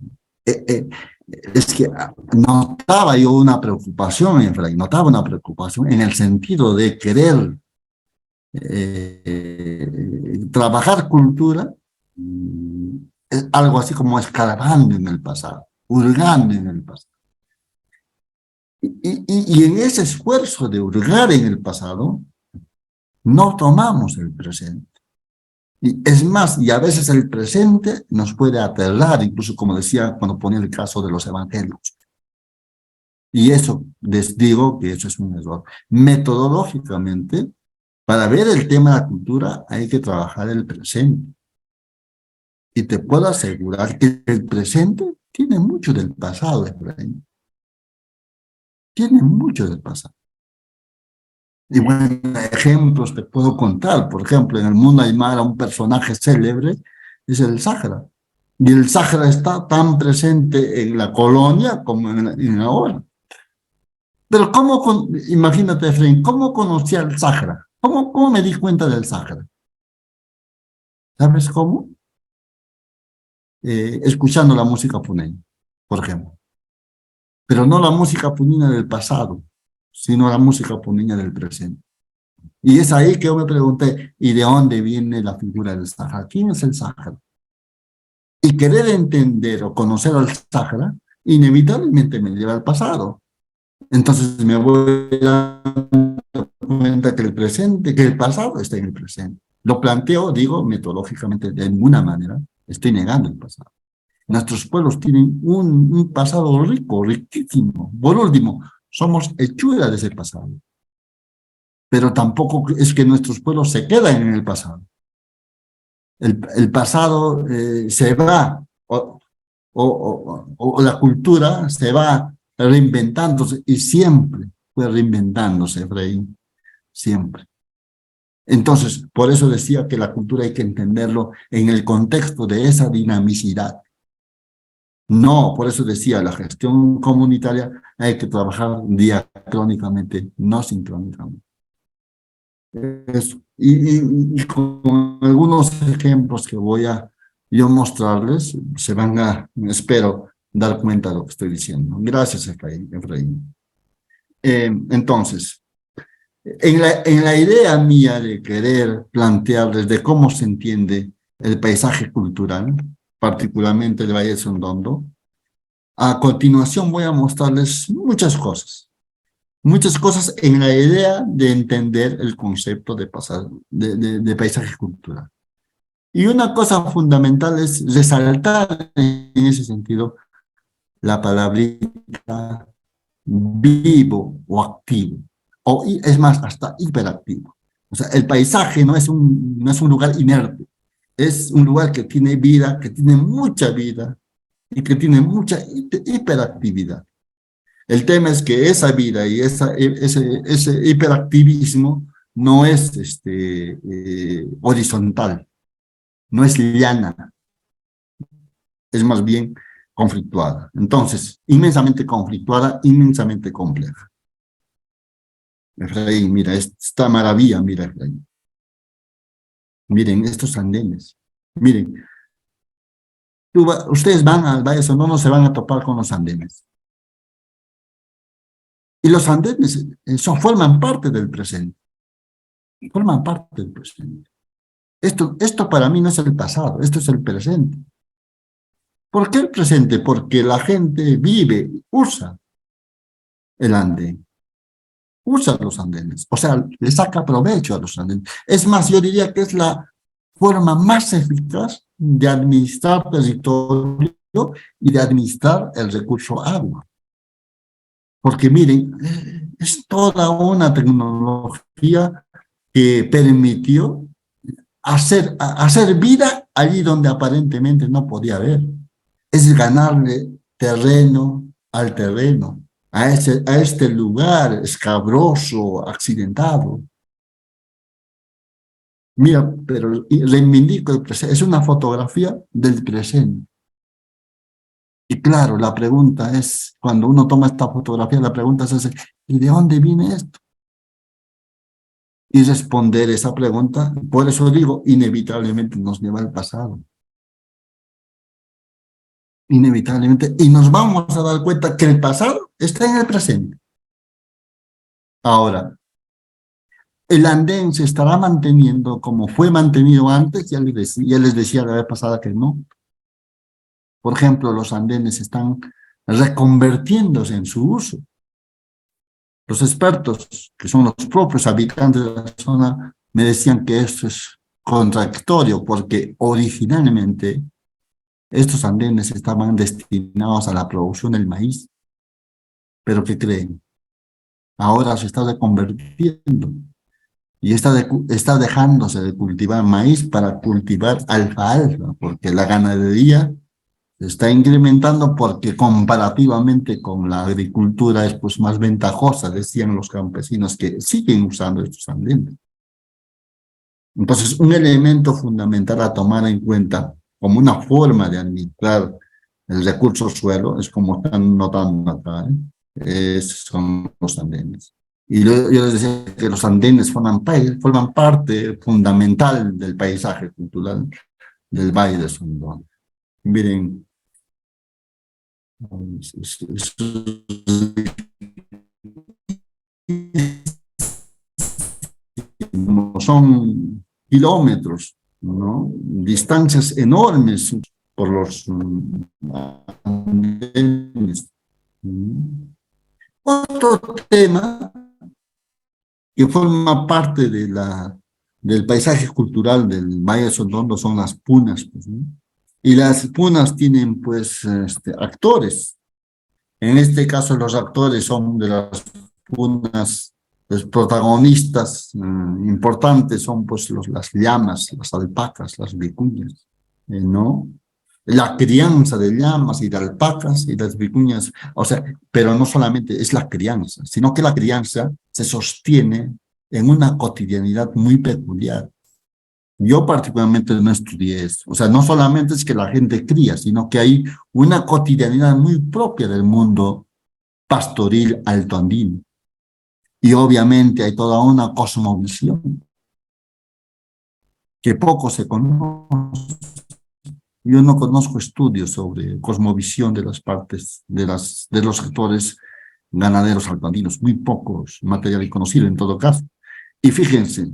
es que notaba yo una preocupación, Efraín, notaba una preocupación en el sentido de querer trabajar cultura, es algo así como escarbando en el pasado, hurgando en el pasado. Y en ese esfuerzo de hurgar en el pasado, no tomamos el presente. Y es más, y a veces el presente nos puede aterrar, incluso como decía cuando ponía el caso de los evangelios. Y eso, les digo que eso es un error. Metodológicamente, para ver el tema de la cultura hay que trabajar el presente. Y te puedo asegurar que el presente tiene mucho del pasado, Efraín. Tiene mucho del pasado. Y bueno, ejemplos te puedo contar. Por ejemplo, en el mundo aymara un personaje célebre es el Sáhara. Y el Sáhara está tan presente en la colonia como en ahora. Pero imagínate, Efraín, ¿cómo conocí al Sáhara? ¿Cómo me di cuenta del Sáhara? ¿Sabes cómo? Escuchando la música puneña, por ejemplo. Pero no la música puneña del pasado, sino la música puneña del presente. Y es ahí que yo me pregunté, ¿y de dónde viene la figura del Sáhara? ¿Quién es el Sáhara? Y querer entender o conocer al Sáhara, inevitablemente me lleva al pasado. Entonces me voy dando cuenta que el presente, que el pasado está en el presente. Lo planteo, digo, metodológicamente, de ninguna manera estoy negando el pasado. Nuestros pueblos tienen un pasado rico, riquísimo. Por último, somos hechura de ese pasado. Pero tampoco es que nuestros pueblos se quedan en el pasado. El pasado se va, o la cultura se va reinventándose, y siempre fue reinventándose, Efraín, siempre. Entonces, por eso decía que la cultura hay que entenderlo en el contexto de esa dinamicidad. No, por eso decía, la gestión comunitaria hay que trabajar diacrónicamente, no sincrónicamente. Eso. Y con algunos ejemplos que voy a yo mostrarles, se van a, espero, dar cuenta de lo que estoy diciendo. Gracias, Efraín. Entonces, en la idea mía de querer plantearles de cómo se entiende el paisaje cultural, particularmente el Valle de Sondondo, a continuación voy a mostrarles muchas cosas en la idea de entender el concepto de paisaje cultural. Y una cosa fundamental es resaltar en ese sentido la palabrita vivo o activo, es más, hasta hiperactivo. O sea, el paisaje no es un lugar inerte, es un lugar que tiene vida, que tiene mucha vida y que tiene mucha hiperactividad. El tema es que esa vida y ese hiperactivismo no es horizontal, no es llana, es más bien conflictuada. Entonces, inmensamente conflictuada, inmensamente compleja. Efraín, mira, esta maravilla, mira, Efraín. Miren estos andenes. Miren, ustedes van al Valle Sonoro, se van a topar con los andenes. Y los andenes forman parte del presente. Forman parte del presente. Esto para mí no es el pasado, esto es el presente. ¿Por qué el presente? Porque la gente vive, usa el andén, usa los andenes, o sea, le saca provecho a los andenes. Es más, yo diría que es la forma más eficaz de administrar territorio y de administrar el recurso agua. Porque miren, es toda una tecnología que permitió hacer vida allí donde aparentemente no podía haber. Es ganarle terreno al terreno, a este lugar escabroso, accidentado. Mira, pero reivindico el presente, es una fotografía del presente. Y claro, la pregunta es, cuando uno toma esta fotografía, la pregunta es esa, ¿y de dónde viene esto? Y responder esa pregunta, por eso digo, inevitablemente nos lleva al pasado. Inevitablemente, y nos vamos a dar cuenta que el pasado está en el presente. Ahora, el andén se estará manteniendo como fue mantenido antes, ya les decía la vez pasada que no. Por ejemplo, los andenes están reconvertiéndose en su uso. Los expertos, que son los propios habitantes de la zona, me decían que esto es contradictorio porque originalmente estos andenes estaban destinados a la producción del maíz. Pero ¿qué creen? Ahora se está reconvirtiendo y está dejándose de cultivar maíz para cultivar alfalfa, porque la ganadería se está incrementando porque comparativamente con la agricultura es pues más ventajosa, decían los campesinos que siguen usando estos andenes. Entonces, un elemento fundamental a tomar en cuenta como una forma de administrar el recurso suelo, es como están notando acá, son los andenes. Y yo les decía que los andenes forman parte fundamental del paisaje cultural del Valle de Sondón. Miren, son kilómetros, ¿no? Distancias enormes por los andenes. Otro tema que forma parte del paisaje cultural del Valle de Sondondo son las punas, pues, ¿no? Y las punas tienen, pues, actores. En este caso, los actores son de las punas, los protagonistas importantes son, pues, las llamas, las alpacas, las vicuñas, ¿no? La crianza de llamas y de alpacas y las vicuñas, o sea, pero no solamente es la crianza, sino que la crianza se sostiene en una cotidianidad muy peculiar. Yo particularmente no estudié esto, o sea, no solamente es que la gente cría, sino que hay una cotidianidad muy propia del mundo pastoril altoandino. Y obviamente hay toda una cosmovisión que poco se conoce. Yo no conozco estudios sobre cosmovisión de las partes, de los sectores ganaderos altoandinos, muy pocos material conocido en todo caso. Y fíjense,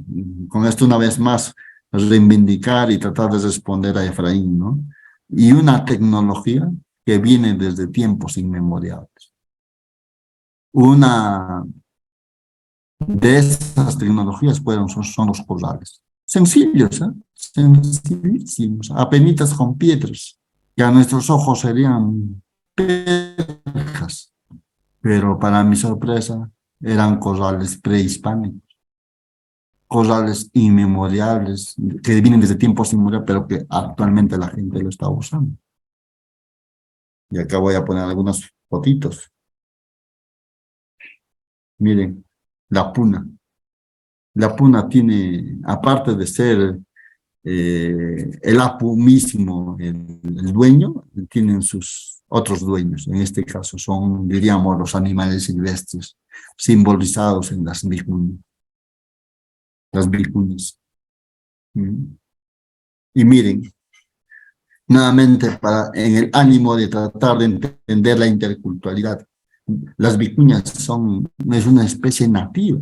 con esto una vez más, reivindicar y tratar de responder a Efraín, ¿no? Y una tecnología que viene desde tiempos inmemoriales. Una de esas tecnologías son los corrales. Sencillos, ¿eh? Sencillísimos, apenitas con piedras, que a nuestros ojos serían perjas, pero para mi sorpresa eran corrales prehispánicos, corrales inmemoriales, que vienen desde tiempos inmemoriales, pero que actualmente la gente lo está usando. Y acá voy a poner algunas fotitos. Miren, la puna. La puna tiene, aparte de ser el Apu mismo, el dueño, tienen sus otros dueños. En este caso son, diríamos, los animales silvestres simbolizados en las vicuñas. Las vicuñas. Y miren, nuevamente en el ánimo de tratar de entender la interculturalidad, las vicuñas es una especie nativa,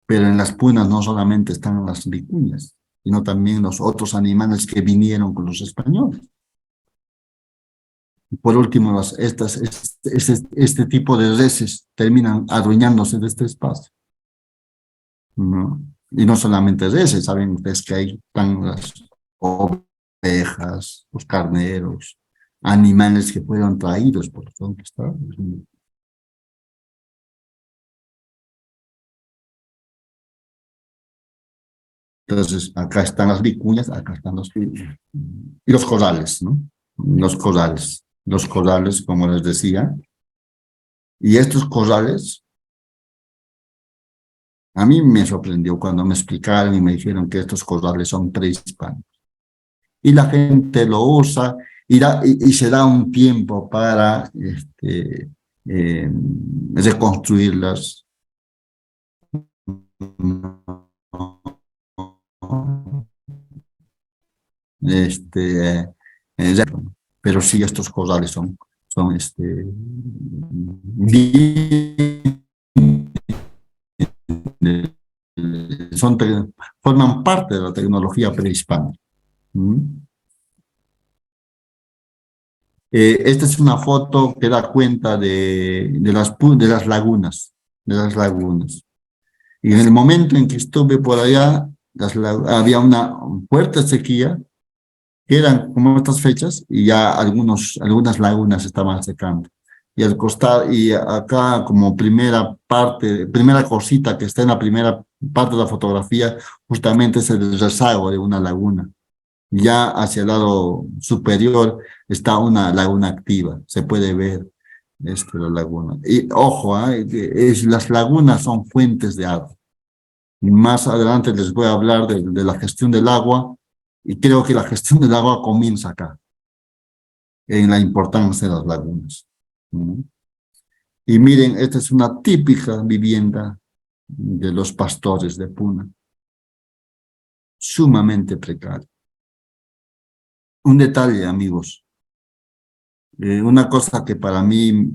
pero en las punas no solamente están las vicuñas, sino también los otros animales que vinieron con los españoles. Y por último, este tipo de reses terminan adueñándose de este espacio, ¿no? Y no solamente reses, saben ustedes que ahí están las ovejas, los carneros, animales que fueron traídos por los conquistadores. Entonces, acá están las vicuñas, acá están y los corrales, ¿no? Los corrales, como les decía. Y estos corrales, a mí me sorprendió cuando me explicaron y me dijeron que estos corrales son prehispánicos. Y la gente lo usa y se da un tiempo para reconstruirlas. Pero sí, estos corrales son forman parte de la tecnología prehispánica. Esta es una foto que da cuenta de las lagunas, Y en el momento en que estuve por allá, había una fuerte sequía, que eran como estas fechas, y ya algunas lagunas estaban secando. Y al costado, y acá como primera cosita que está en la primera parte de la fotografía, justamente es el rezago de una laguna. Ya hacia el lado superior está una laguna activa, se puede ver la laguna. Y ojo, las lagunas son fuentes de agua. Y más adelante les voy a hablar de la gestión del agua, y creo que la gestión del agua comienza acá, en la importancia de las lagunas. Y miren, esta es una típica vivienda de los pastores de Puna, sumamente precaria. Un detalle, amigos, una cosa que para mí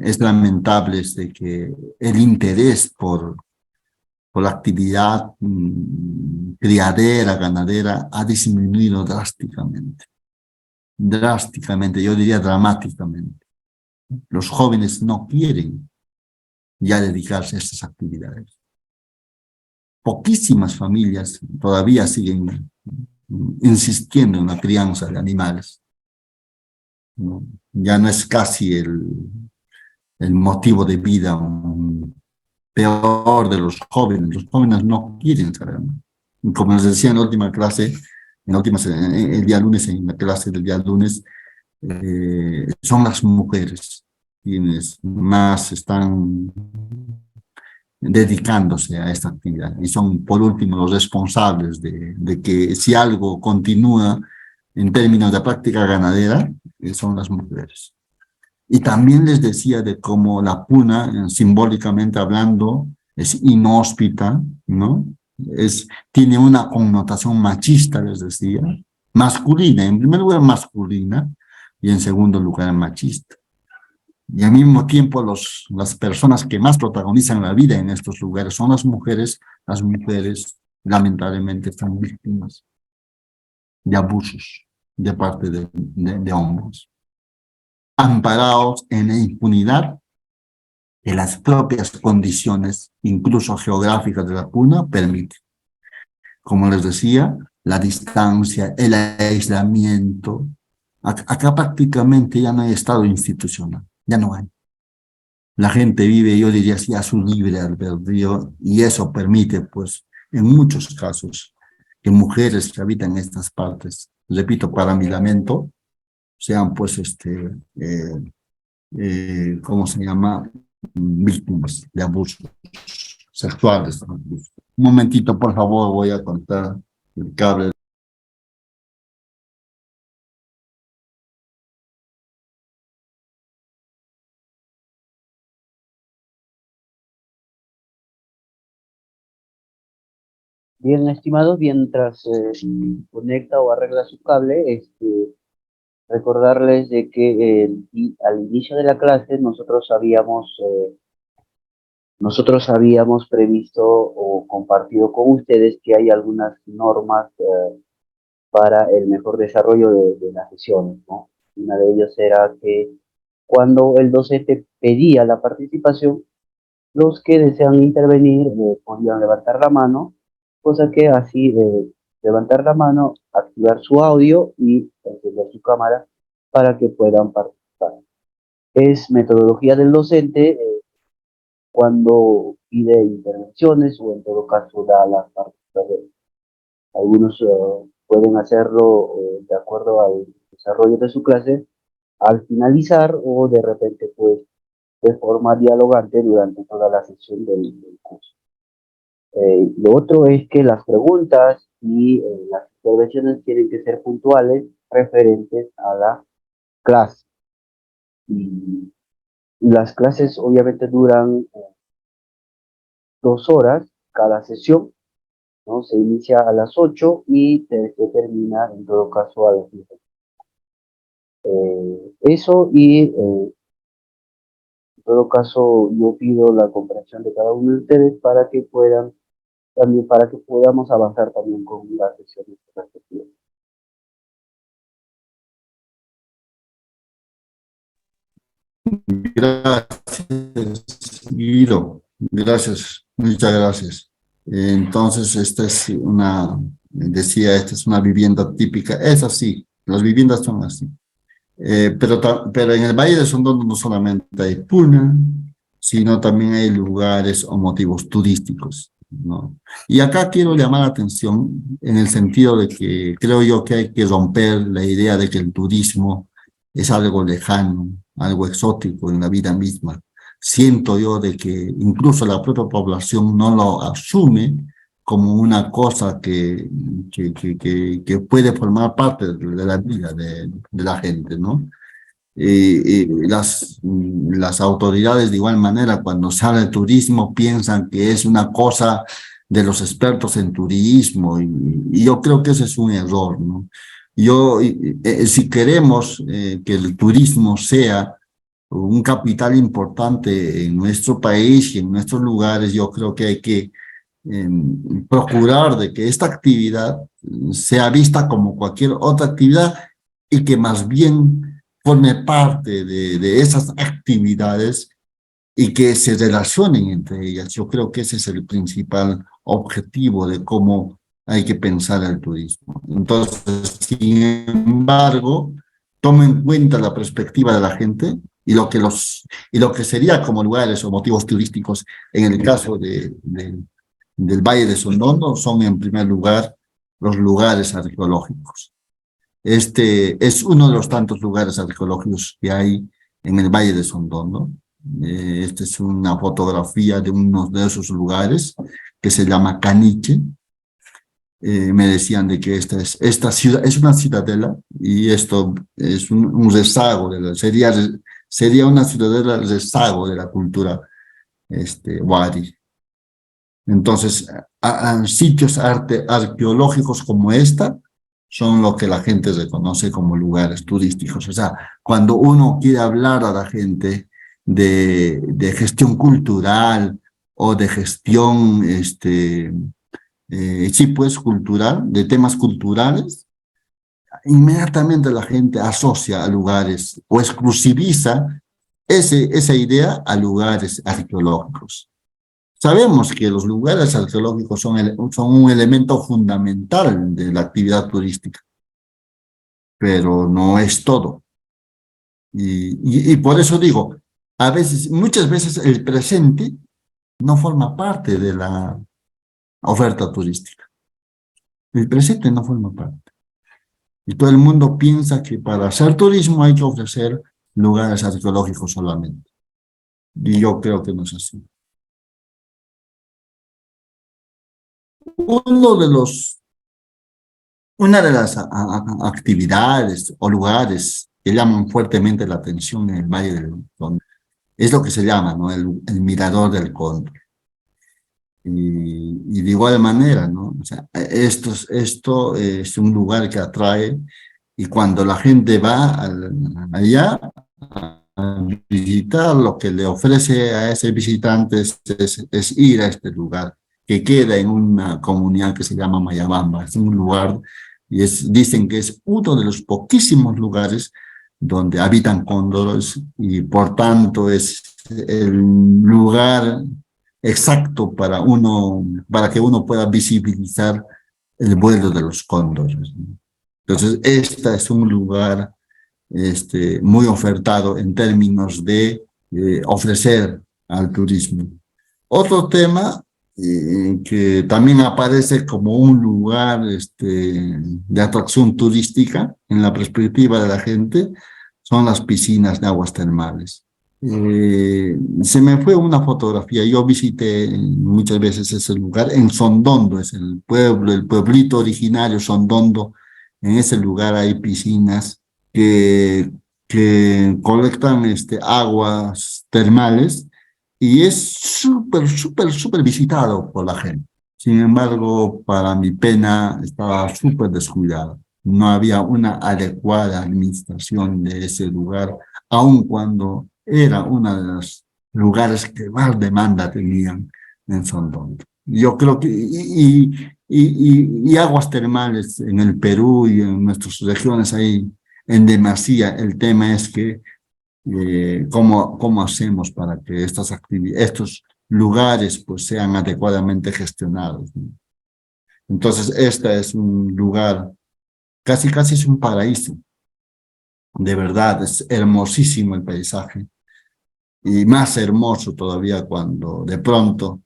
es lamentable, es de que el interés por por la actividad criadera, ganadera, ha disminuido drásticamente. Drásticamente, yo diría dramáticamente. Los jóvenes no quieren ya dedicarse a estas actividades. Poquísimas familias todavía siguen insistiendo en la crianza de animales, ¿no? Ya no es casi el motivo de vida peor de los jóvenes. Los jóvenes no quieren saber. Como les decía en la última clase, el día lunes, en la clase del día lunes, son las mujeres quienes más están dedicándose a esta actividad y son por último los responsables de que si algo continúa en términos de práctica ganadera, son las mujeres. Y también les decía de cómo la puna, simbólicamente hablando, es inhóspita, ¿no? Tiene una connotación machista, les decía, masculina, en primer lugar masculina, y en segundo lugar machista. Y al mismo tiempo las personas que más protagonizan la vida en estos lugares son las mujeres lamentablemente están víctimas de abusos de parte de hombres, amparados en la impunidad que las propias condiciones, incluso geográficas de la puna, permiten. Como les decía, la distancia, el aislamiento. Acá prácticamente ya no hay estado institucional, ya no hay. La gente vive, yo diría así, a su libre albedrío, y eso permite, pues, en muchos casos, que mujeres que habitan en estas partes, repito, para mi lamento, sean, pues, ¿cómo se llama? Víctimas de abusos sexuales. Un momentito, por favor, voy a contar el cable. Bien, estimados, mientras conecta o arregla su cable, recordarles de que al inicio de la clase nosotros habíamos previsto o compartido con ustedes que hay algunas normas para el mejor desarrollo de las sesiones, ¿no? Una de ellas era que cuando el docente pedía la participación, los que desean intervenir podían levantar la mano, cosa que así levantar la mano, activar su audio y encender su cámara para que puedan participar. Es metodología del docente cuando pide intervenciones o en todo caso da la participación. Algunos pueden hacerlo de acuerdo al desarrollo de su clase al finalizar o de repente pues de forma dialogante durante toda la sesión del curso. Lo otro es que las preguntas y las intervenciones tienen que ser puntuales, referentes a la clase. Y las clases obviamente duran 2 horas cada sesión, ¿no? Se inicia a las 8 y se termina en todo caso a las 10. Eso y en todo caso yo pido la comprensión de cada uno de ustedes para que podamos avanzar también con las sesiones respectivas. Gracias, Guido. Gracias, muchas gracias. Entonces, esta es una vivienda típica. Es así, las viviendas son así. Pero en el Valle de Sondón no solamente hay puna, sino también hay lugares o motivos turísticos, ¿no? Y acá quiero llamar la atención en el sentido de que creo yo que hay que romper la idea de que el turismo es algo lejano, algo exótico en la vida misma. Siento yo de que incluso la propia población no lo asume como una cosa que puede formar parte de la vida de la gente, ¿no? Las autoridades de igual manera cuando se habla de turismo piensan que es una cosa de los expertos en turismo y yo creo que ese es un error, ¿no? Si queremos que el turismo sea un capital importante en nuestro país y en nuestros lugares, yo creo que hay que procurar de que esta actividad sea vista como cualquier otra actividad y que más bien forme parte de esas actividades y que se relacionen entre ellas. Yo creo que ese es el principal objetivo de cómo hay que pensar el turismo. Entonces, sin embargo, toma en cuenta la perspectiva de la gente y lo que sería como lugares o motivos turísticos en el caso del Valle de Sondondo son en primer lugar los lugares arqueológicos. Este es uno de los tantos lugares arqueológicos que hay en el Valle de Sondondo. Esta es una fotografía de uno de esos lugares que se llama Caniche. Me decían de que esta ciudad es una ciudadela y esto es un rezago, sería una ciudadela rezago de la cultura wari. Entonces, sitios arqueológicos como esta son lo que la gente reconoce como lugares turísticos. O sea, cuando uno quiere hablar a la gente de gestión cultural o de gestión, sí, pues, cultural, de temas culturales, inmediatamente la gente asocia a lugares o exclusiviza esa idea a lugares arqueológicos. Sabemos que los lugares arqueológicos son un elemento fundamental de la actividad turística, pero no es todo. Y por eso digo, muchas veces el presente no forma parte de la oferta turística. El presente no forma parte. Y todo el mundo piensa que para hacer turismo hay que ofrecer lugares arqueológicos solamente. Y yo creo que no es así. Una de las actividades o lugares que llaman fuertemente la atención en el Valle del Cóndor es lo que se llama, ¿no? El Mirador del Cóndor. Y de igual manera, ¿no? O sea, esto es un lugar que atrae y cuando la gente va allá a visitar, lo que le ofrece a ese visitante es ir a este lugar que queda en una comunidad que se llama Mayabamba. Es un lugar, dicen que es uno de los poquísimos lugares donde habitan cóndores y por tanto es el lugar exacto para que uno pueda visibilizar el vuelo de los cóndores. Entonces, este es un lugar muy ofertado en términos de ofrecer al turismo. Otro tema que también aparece como un lugar de atracción turística en la perspectiva de la gente son las piscinas de aguas termales. Se me fue una fotografía, yo visité muchas veces ese lugar, en Sondondo, es el pueblito originario Sondondo. En ese lugar hay piscinas que colectan aguas termales y es súper visitado por la gente. Sin embargo, para mi pena, estaba súper descuidado. No había una adecuada administración de ese lugar, aun cuando era uno de los lugares que más demanda tenían en Sondondo. Yo creo que, y aguas termales en el Perú y en nuestras regiones hay en demasía. El tema es que ¿cómo hacemos para que estos lugares pues sean adecuadamente gestionados, ¿no? Entonces, este es un lugar, casi es un paraíso. De verdad, es hermosísimo el paisaje. Y más hermoso todavía cuando de pronto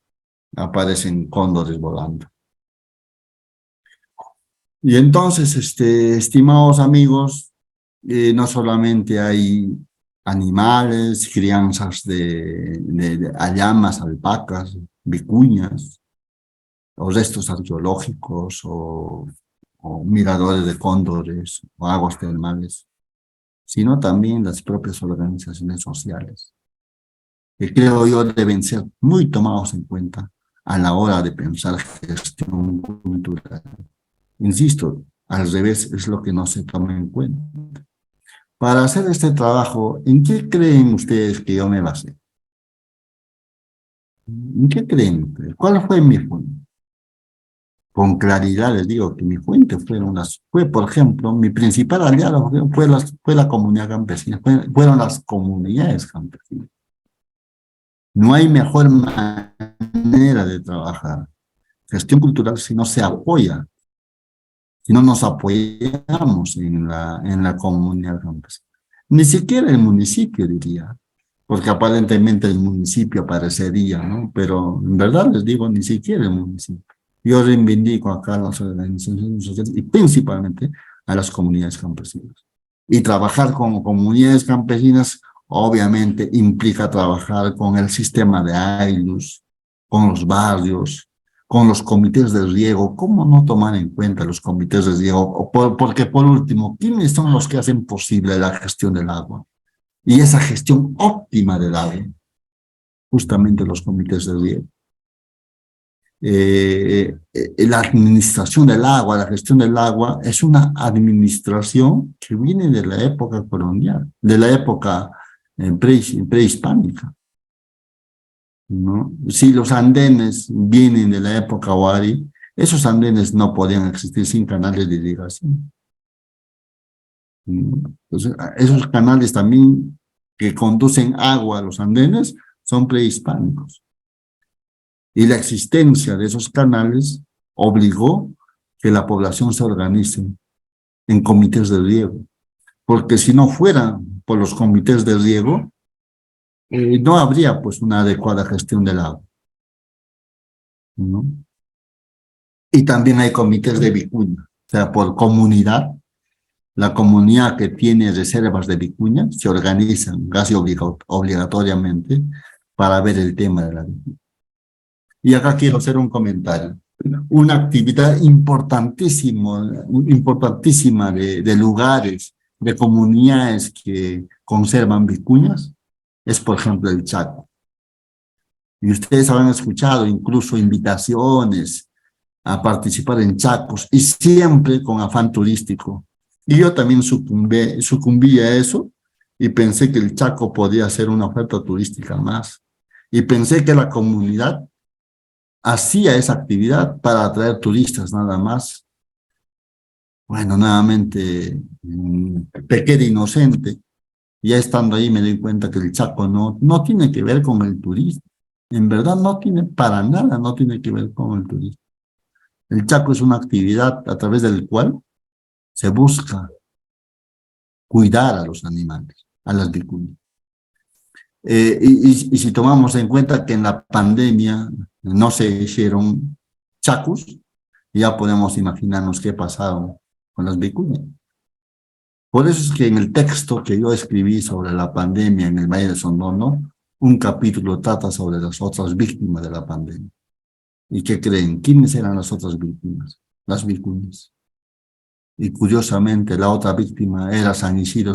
aparecen cóndores volando. Y entonces, estimados amigos, no solamente hay animales, crianzas de llamas, alpacas, vicuñas, o restos arqueológicos, o miradores de cóndores, o aguas termales, sino también las propias organizaciones sociales, que creo yo deben ser muy tomados en cuenta a la hora de pensar gestión cultural. Insisto, al revés es lo que no se toma en cuenta. Para hacer este trabajo, ¿en qué creen ustedes que yo me basé? ¿En qué creen ustedes? ¿Cuál fue mi fondo? con claridad les digo que mi fuente fue, por ejemplo, mi principal aliado fue la comunidad campesina, fueron las comunidades campesinas. No hay mejor manera de trabajar gestión cultural si no se apoya, si no nos apoyamos en la comunidad campesina. Ni siquiera el municipio, diría, porque aparentemente el municipio aparecería, ¿no? Pero en verdad les digo, ni siquiera el municipio. Yo reivindico acá a las organizaciones sociales y principalmente a las comunidades campesinas. Y trabajar con comunidades campesinas obviamente implica trabajar con el sistema de AILUS, con los barrios, con los comités de riego. ¿Cómo no tomar en cuenta los comités de riego? Porque por último, ¿quiénes son los que hacen posible la gestión del agua? Y esa gestión óptima del agua, justamente los comités de riego. La administración del agua, la gestión del agua, es una administración que viene de la época colonial, de la época prehispánica, ¿no? Si los andenes vienen de la época Wari, esos andenes no podían existir sin canales de irrigación. Entonces, esos canales también que conducen agua a los andenes son prehispánicos. Y la existencia de esos canales obligó que la población se organice en comités de riego. Porque si no fueran por los comités de riego, no habría pues una adecuada gestión del agua, ¿no? Y también hay comités de vicuña, o sea, por comunidad. La comunidad que tiene reservas de vicuña se organizan casi obligatoriamente para ver el tema de la vicuña. Y acá quiero hacer un comentario. Una actividad importantísima de lugares, de comunidades que conservan vicuñas, es por ejemplo el Chaco. Y ustedes habrán escuchado incluso invitaciones a participar en chacos y siempre con afán turístico. Y yo también sucumbí a eso y pensé que el Chaco podía ser una oferta turística más. Y pensé que la comunidad hacía esa actividad para atraer turistas nada más. Bueno, nuevamente, pequé de inocente. Ya estando ahí me di cuenta que el Chaco no tiene que ver con el turismo. En verdad no tiene para nada, no tiene que ver con el turismo. El Chaco es una actividad a través del cual se busca cuidar a los animales, a las vicuñas. Y si tomamos en cuenta que en la pandemia no se hicieron chacos, ya podemos imaginarnos qué pasaron con las vicuñas. Por eso es que en el texto que yo escribí sobre la pandemia en el Valle de Sondono, un capítulo trata sobre las otras víctimas de la pandemia. ¿Y qué creen? ¿Quiénes eran las otras víctimas? Las vicuñas. Y curiosamente la otra víctima era San Isidro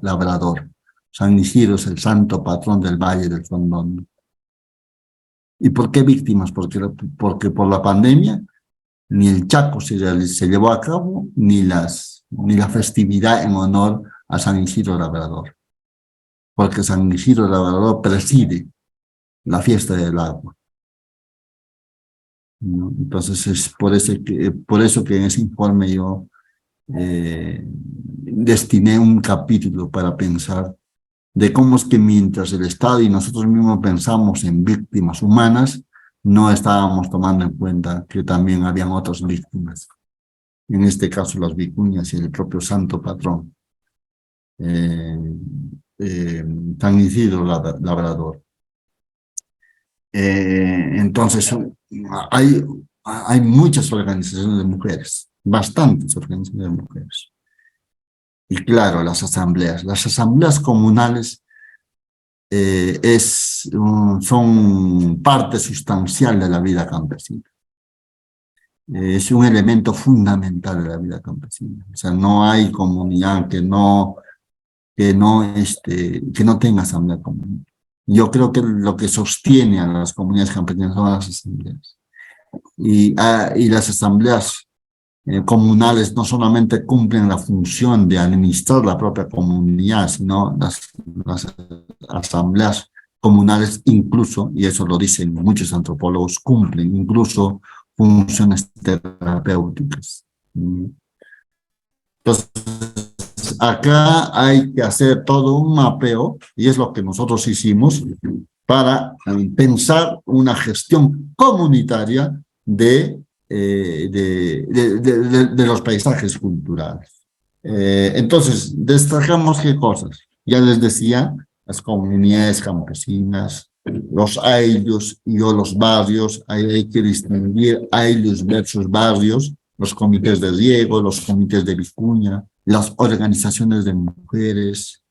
Labrador. San Isidro es el santo patrón del Valle del Sondono. ¿Y por qué víctimas? Porque por la pandemia ni el Chaco se llevó a cabo, ni la festividad en honor a San Isidro Labrador. Porque San Isidro Labrador preside la fiesta del agua, ¿no? Entonces es por eso que en ese informe yo destiné un capítulo para pensar de cómo es que mientras el Estado y nosotros mismos pensamos en víctimas humanas, no estábamos tomando en cuenta que también habían otras víctimas. En este caso las vicuñas y el propio santo patrón, San Isidro Labrador. Entonces, hay muchas organizaciones de mujeres, bastantes organizaciones de mujeres. Y claro, las asambleas comunales son parte sustancial de la vida campesina. Es un elemento fundamental de la vida campesina. O sea, no hay comunidad que no tenga asamblea comunal. Yo creo que lo que sostiene a las comunidades campesinas son las asambleas. Y las asambleas comunales no solamente cumplen la función de administrar la propia comunidad, sino las asambleas comunales incluso, y eso lo dicen muchos antropólogos, cumplen incluso funciones terapéuticas. Entonces, acá hay que hacer todo un mapeo, y es lo que nosotros hicimos, para pensar una gestión comunitaria de los paisajes culturales. Entonces, destacamos qué cosas. Ya les decía, las comunidades campesinas, los ayllus y o los barrios, hay que distinguir ayllus versus barrios, los comités de riego, los comités de vicuña, las organizaciones de mujeres,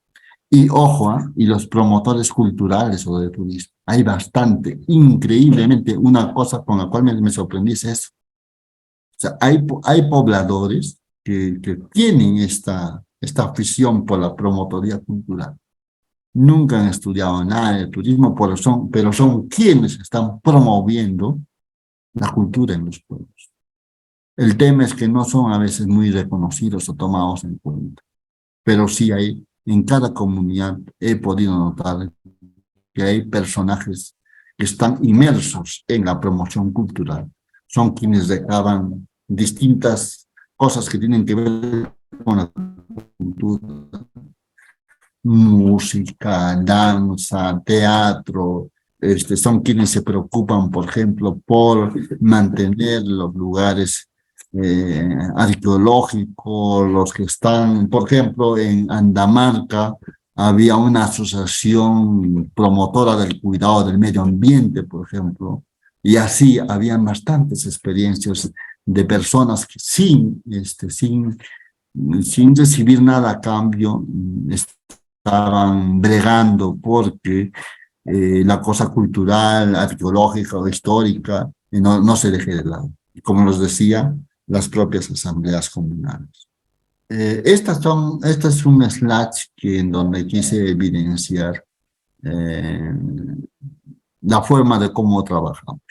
y ojo, y los promotores culturales o de turismo. Hay bastante, increíblemente, una cosa con la cual me sorprendí es eso. O sea, hay pobladores que tienen esta afición por la promotoría cultural. Nunca han estudiado nada de turismo, pero son quienes están promoviendo la cultura en los pueblos. El tema es que no son a veces muy reconocidos o tomados en cuenta, pero sí hay, en cada comunidad he podido notar que hay personajes que están inmersos en la promoción cultural. Son quienes recaban distintas cosas que tienen que ver con la cultura, música, danza, teatro. Son quienes se preocupan, por ejemplo, por mantener los lugares arqueológicos, los que están, por ejemplo, en Andamarca había una asociación promotora del cuidado del medio ambiente, por ejemplo, y así habían bastantes experiencias de personas que sin recibir nada a cambio, estaban bregando porque la cosa cultural, arqueológica o histórica no se deje de lado. Y como los decía, las propias asambleas comunales. Esta es un slide en donde quise evidenciar la forma de cómo trabajamos.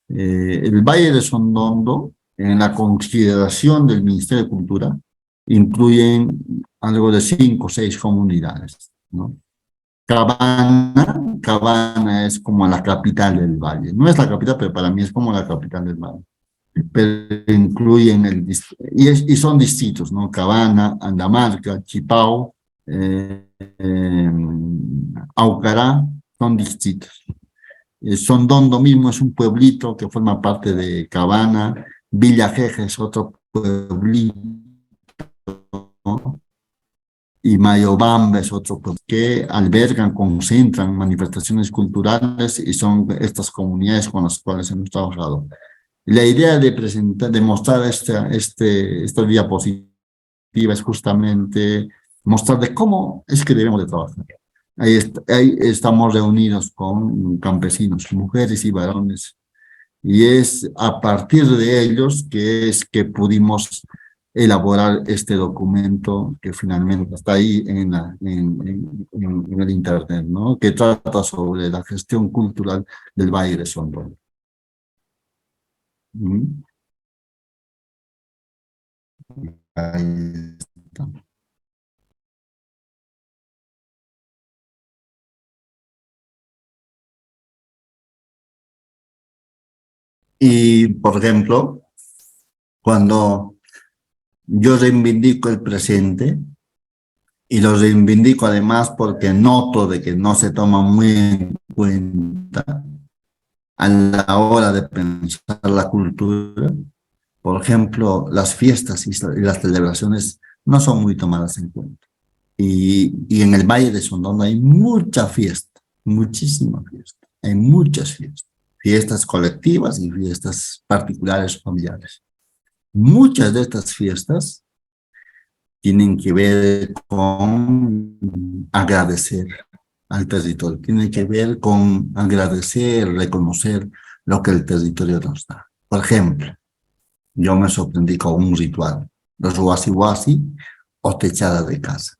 El Valle de Sondondo, en la consideración del Ministerio de Cultura, incluyen algo de 5 o 6 comunidades, ¿no? Cabana es como la capital del valle. No es la capital, pero para mí es como la capital del valle. Pero incluyen y son distintos, ¿no? Cabana, Andamarca, Chipao, Aucará, son distintos. Sondondo mismo es un pueblito que forma parte de Cabana, Villa Jeje es otro pueblito, ¿no? Y Mayobamba es otro pueblo que albergan, concentran manifestaciones culturales y son estas comunidades con las cuales hemos trabajado. La idea de mostrar esta diapositiva es justamente mostrar de cómo es que debemos de trabajar. Ahí estamos reunidos con campesinos, mujeres y varones, y es a partir de ellos que pudimos elaborar este documento que finalmente está ahí en el internet, ¿no? Que trata sobre la gestión cultural del Valle de Sondondo. Ahí está. Y, por ejemplo, cuando yo reivindico el presente, y lo reivindico además porque noto de que no se toma muy en cuenta a la hora de pensar la cultura. Por ejemplo, las fiestas y las celebraciones no son muy tomadas en cuenta. Y en el Valle de Sondondo hay mucha fiesta, muchísima fiesta. Hay muchas fiestas. Fiestas colectivas y fiestas particulares familiares. Muchas de estas fiestas tienen que ver con agradecer al territorio, tienen que ver con agradecer, reconocer lo que el territorio nos da. Por ejemplo, yo me sorprendí con un ritual, los huasi-huasi o techada de casa.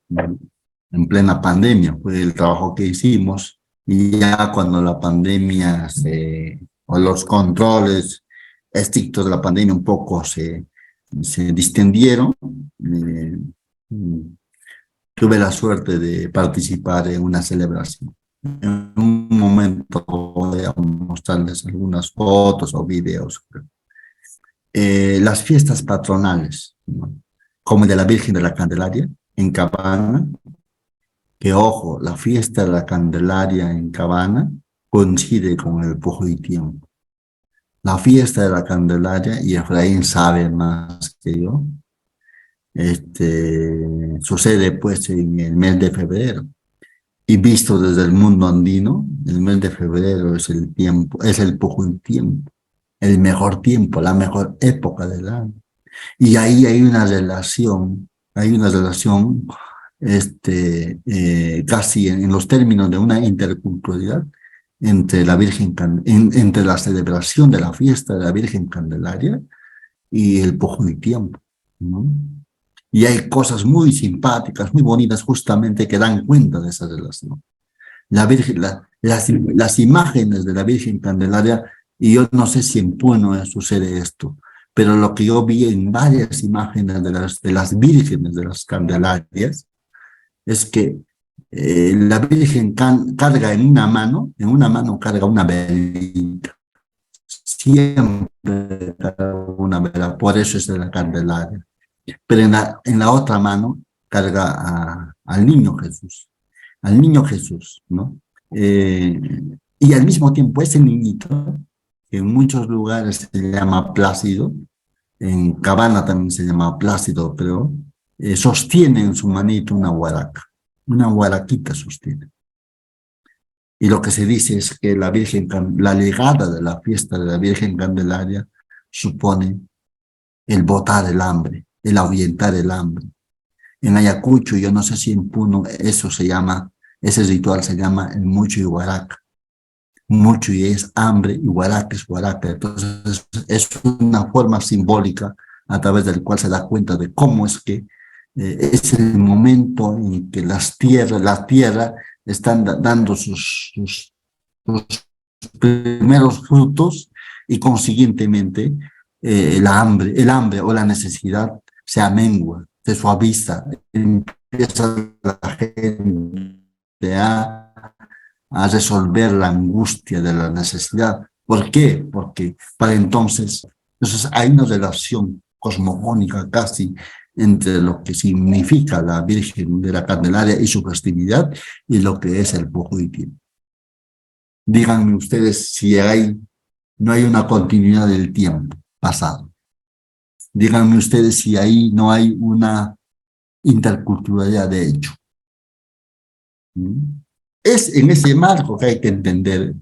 En plena pandemia fue el trabajo que hicimos, y ya cuando la pandemia o los controles estrictos de la pandemia un poco se distendieron, tuve la suerte de participar en una celebración, en un momento voy a mostrarles algunas fotos o videos. Las fiestas patronales, ¿no? Como el de la Virgen de la Candelaria en Cabana, que ojo, la fiesta de la Candelaria en Cabana coincide con el Pujutiempo. La fiesta de la Candelaria, y Efraín sabe más que yo, sucede pues en el mes de febrero. Y visto desde el mundo andino, el mes de febrero es el tiempo, es el Pujutiempo, el mejor tiempo, la mejor época del año. Y ahí hay una relación casi en los términos de una interculturalidad entre la entre la celebración de la fiesta de la Virgen Candelaria y el Pujutiempo, ¿no? Y hay cosas muy simpáticas, muy bonitas, justamente que dan cuenta de esa relación. La Virgen, las imágenes de la Virgen Candelaria, y yo no sé si en Puno sucede esto, pero lo que yo vi en varias imágenes de las vírgenes de las Candelarias es que la Virgen carga en una mano carga una velita. Siempre carga una vela, por eso es de la Candelaria. Pero en la otra mano carga al niño Jesús, ¿no? Y al mismo tiempo ese niñito, que en muchos lugares se llama Plácido, en Cabana también se llama Plácido, pero sostiene en su manito una guaraquita sostiene. Y lo que se dice es que la llegada de la fiesta de la Virgen Candelaria supone el botar el hambre, el ahuyentar el hambre. En Ayacucho, yo no sé si en Puno, ese ritual se llama el mucho y guaraca. Mucho y es hambre y guaraca es guaraca. Entonces es una forma simbólica a través del cual se da cuenta de cómo es que es el momento en que la tierra están dando sus primeros frutos y consiguientemente el hambre o la necesidad se amengua, se suaviza, empieza la gente a resolver la angustia de la necesidad. ¿Por qué? Porque para entonces hay una relación cosmogónica casi entre lo que significa la Virgen de la Candelaria y su festividad y lo que es el Pujutiempo. Díganme ustedes si no hay una continuidad del tiempo pasado. Díganme ustedes si ahí no hay una interculturalidad de hecho. Es en ese marco que hay que entender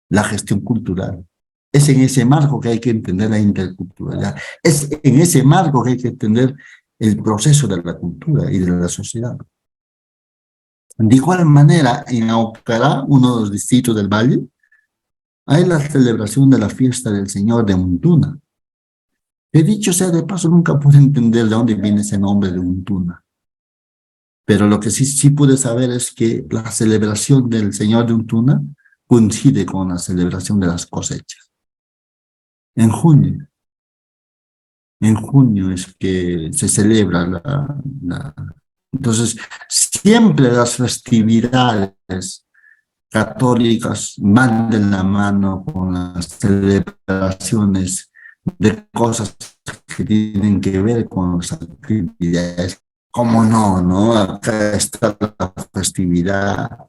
la gestión cultural. Es en ese marco que hay que entender la interculturalidad. Es en ese marco que hay que entender el proceso de la cultura y de la sociedad. De igual manera, en Aucará, uno de los distritos del Valle, hay la celebración de la fiesta del Señor de Untuna. He dicho sea de paso, nunca pude entender de dónde viene ese nombre de Untuna. Pero lo que sí pude saber es que la celebración del Señor de Untuna coincide con la celebración de las cosechas. En junio es que se celebra Entonces, siempre las festividades católicas van de la mano con las celebraciones de cosas que tienen que ver con las actividades. ¿Cómo no? Acá está la festividad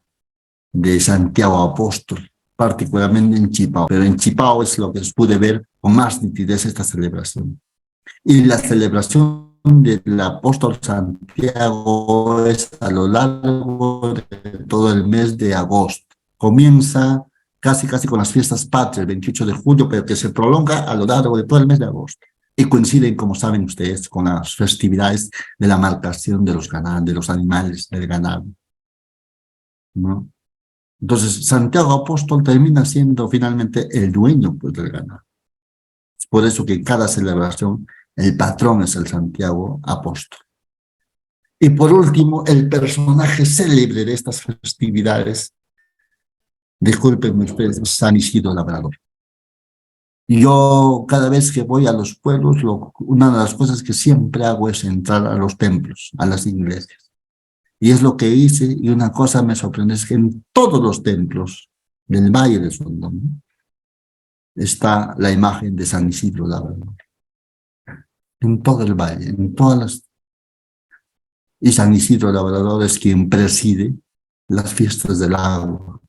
de Santiago Apóstol, particularmente en Chipao, pero en Chipao es lo que pude ver con más nitidez esta celebración. Y la celebración del apóstol Santiago es a lo largo de todo el mes de agosto. Comienza casi con las fiestas patrias, el 28 de julio, pero que se prolonga a lo largo de todo el mes de agosto. Y coinciden, como saben ustedes, con las festividades de la marcación de los ganados, de los animales, del ganado, ¿no? Entonces, Santiago Apóstol termina siendo finalmente el dueño, pues, del ganado. Es por eso que en cada celebración el patrón es el Santiago Apóstol. Y por último, el personaje célebre de estas festividades, discúlpenme ustedes, es San Isidro Labrador. Y yo cada vez que voy a los pueblos, una de las cosas que siempre hago es entrar a los templos, a las iglesias. Y es lo que hice, y una cosa me sorprende, es que en todos los templos del Valle de Sondón, está la imagen de San Isidro Labrador. En todo el valle, en todas las... Y San Isidro Labrador es quien preside las fiestas del agua.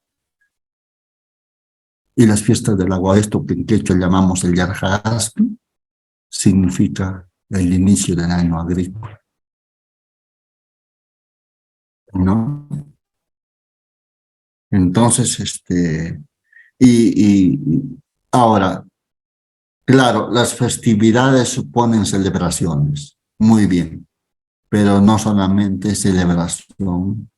Y las fiestas del agua, esto que en quechua llamamos el Yarjaspi, significa el inicio del año agrícola, ¿no? Entonces, y ahora, claro, las festividades suponen celebraciones, muy bien, pero no solamente celebración,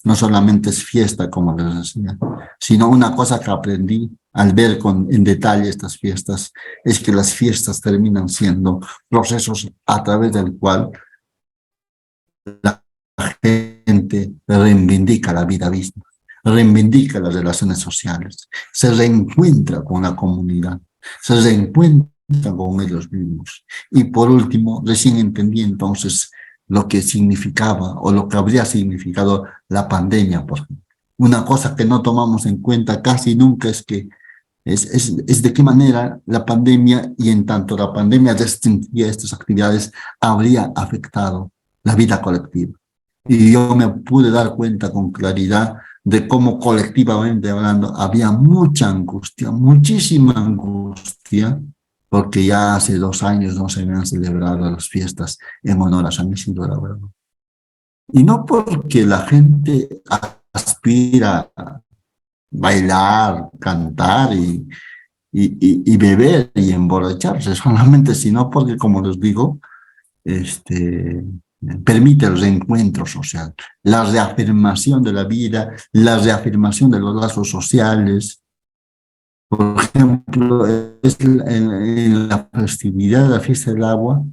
no solamente es fiesta, como les decía, sino una cosa que aprendí al ver en detalle estas fiestas, es que las fiestas terminan siendo procesos a través del cual la gente reivindica la vida misma, reivindica las relaciones sociales, se reencuentra con la comunidad, se reencuentra con ellos mismos. Y por último, recién entendí entonces lo que significaba o lo que habría significado la pandemia, por ejemplo. Una cosa que no tomamos en cuenta casi nunca es que es de qué manera la pandemia, y en tanto la pandemia restringía estas actividades, habría afectado la vida colectiva. Y yo me pude dar cuenta con claridad de cómo colectivamente hablando había mucha angustia, muchísima angustia, porque ya hace 2 años no se habían celebrado las fiestas en honor a San Isidro Labrador. Y no porque la gente aspira a bailar, cantar y beber y emborracharse solamente, sino porque, como les digo, permite el reencuentro social, la reafirmación de la vida, la reafirmación de los lazos sociales. Por ejemplo, en la festividad de la fiesta del agua,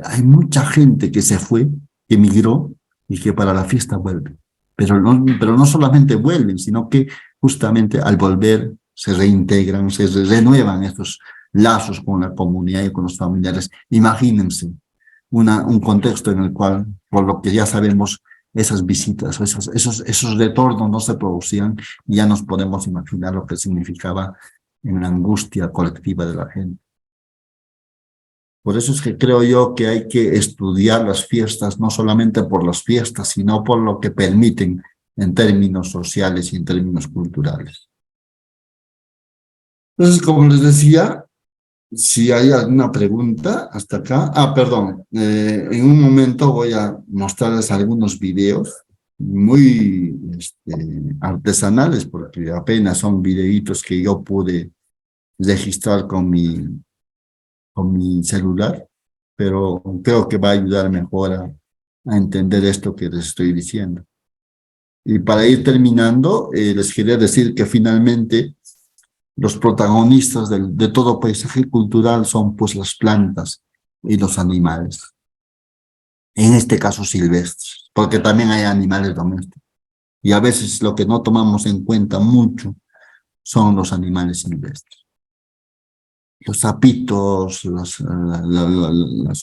hay mucha gente que se fue, que emigró y que para la fiesta vuelve. Pero no solamente vuelven, sino que justamente al volver se reintegran, se renuevan estos lazos con la comunidad y con los familiares. Imagínense un contexto en el cual, por lo que ya sabemos, esas visitas, esos retornos no se producían, y ya nos podemos imaginar lo que significaba en la angustia colectiva de la gente. Por eso es que creo yo que hay que estudiar las fiestas, no solamente por las fiestas, sino por lo que permiten en términos sociales y en términos culturales. Entonces, como les decía, si hay alguna pregunta hasta acá. Perdón, en un momento voy a mostrarles algunos videos muy artesanales, porque apenas son videitos que yo pude registrar con mi celular, pero creo que va a ayudar mejor a entender esto que les estoy diciendo. Y para ir terminando, les quería decir que finalmente los protagonistas de todo paisaje cultural son pues las plantas y los animales. En este caso silvestres, porque también hay animales domésticos. Y a veces lo que no tomamos en cuenta mucho son los animales silvestres. Los sapitos,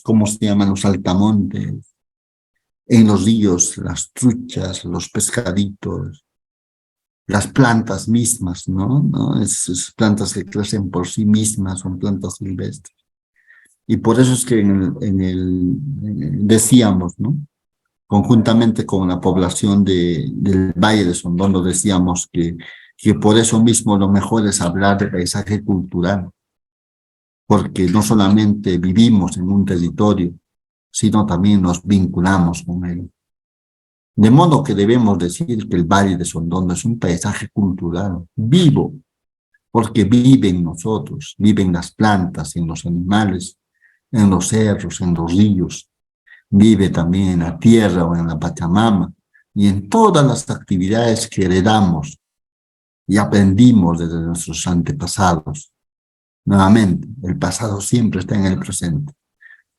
¿cómo se llaman? Los saltamontes. En los ríos, las truchas, los pescaditos, las plantas mismas, ¿no? Esas plantas que crecen por sí mismas son plantas silvestres. Y por eso es que decíamos, ¿no? Conjuntamente con la población del Valle de Sondón, decíamos que por eso mismo lo mejor es hablar de paisaje cultural, porque no solamente vivimos en un territorio, sino también nos vinculamos con él. De modo que debemos decir que el Valle de Sondón es un paisaje cultural vivo, porque vive en nosotros, vive en las plantas, en los animales, en los cerros, en los ríos, vive también en la tierra o en la Pachamama, y en todas las actividades que heredamos y aprendimos desde nuestros antepasados. Nuevamente, el pasado siempre está en el presente.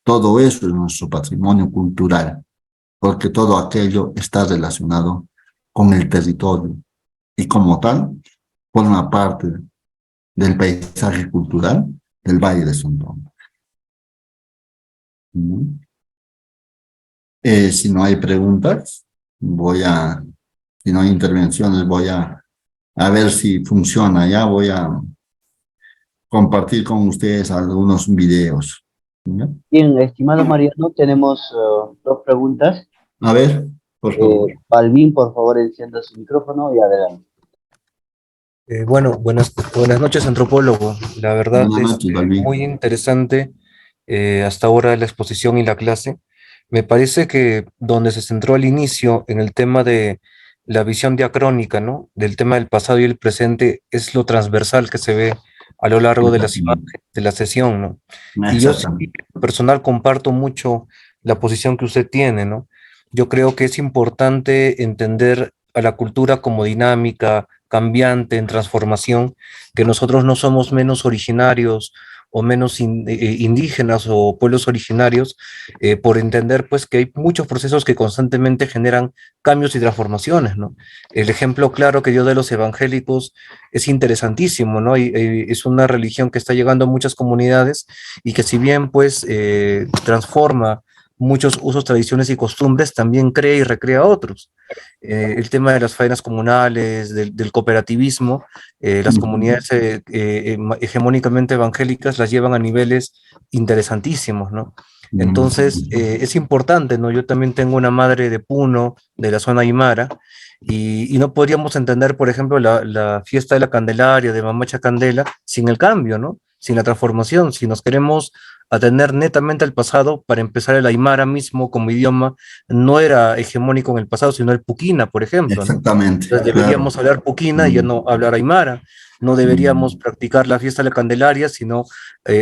Todo eso es nuestro patrimonio cultural, porque todo aquello está relacionado con el territorio y como tal forma parte del paisaje cultural del Valle de Sondón. Si no hay preguntas, si no hay intervenciones, voy a a ver si funciona. Ya voy a compartir con ustedes algunos videos. ¿Ya? Bien, estimado Mariano, tenemos dos preguntas. A ver, por favor. Balvin, por favor, encienda su micrófono y adelante. Bueno, buenas noches, antropólogo. La verdad Buenas es noches, Balvin. muy interesante hasta ahora la exposición y la clase. Me parece que donde se centró al inicio en el tema de la visión diacrónica, ¿no? Del tema del pasado y el presente es lo transversal que se ve a lo largo de las Exactamente. imágenes de la sesión, ¿no? Y yo sí, Exactamente. en lo personal comparto mucho la posición que usted tiene, ¿no? Yo creo que es importante entender a la cultura como dinámica, cambiante, en transformación, que nosotros no somos menos originarios o menos indígenas o pueblos originarios, por entender pues que hay muchos procesos que constantemente generan cambios y transformaciones, ¿no? El ejemplo claro que dio de los evangélicos es interesantísimo, ¿no? Es una religión que está llegando a muchas comunidades y que si bien pues transforma muchos usos, tradiciones y costumbres, también crea y recrea otros. El tema de las faenas comunales, del cooperativismo, las comunidades hegemónicamente evangélicas las llevan a niveles interesantísimos, ¿no? Entonces, es importante, ¿no? Yo también tengo una madre de Puno, de la zona Aymara, y no podríamos entender, por ejemplo, la fiesta de la Candelaria, de Mamacha Candela, sin el cambio, ¿no? Sin la transformación. Si nos queremos atender netamente al pasado, para empezar, el Aymara mismo como idioma no era hegemónico en el pasado, sino el Puquina, por ejemplo, ¿no? Exactamente, Entonces claro. deberíamos hablar Puquina y ya no hablar Aymara. No deberíamos practicar la fiesta de la Candelaria, sino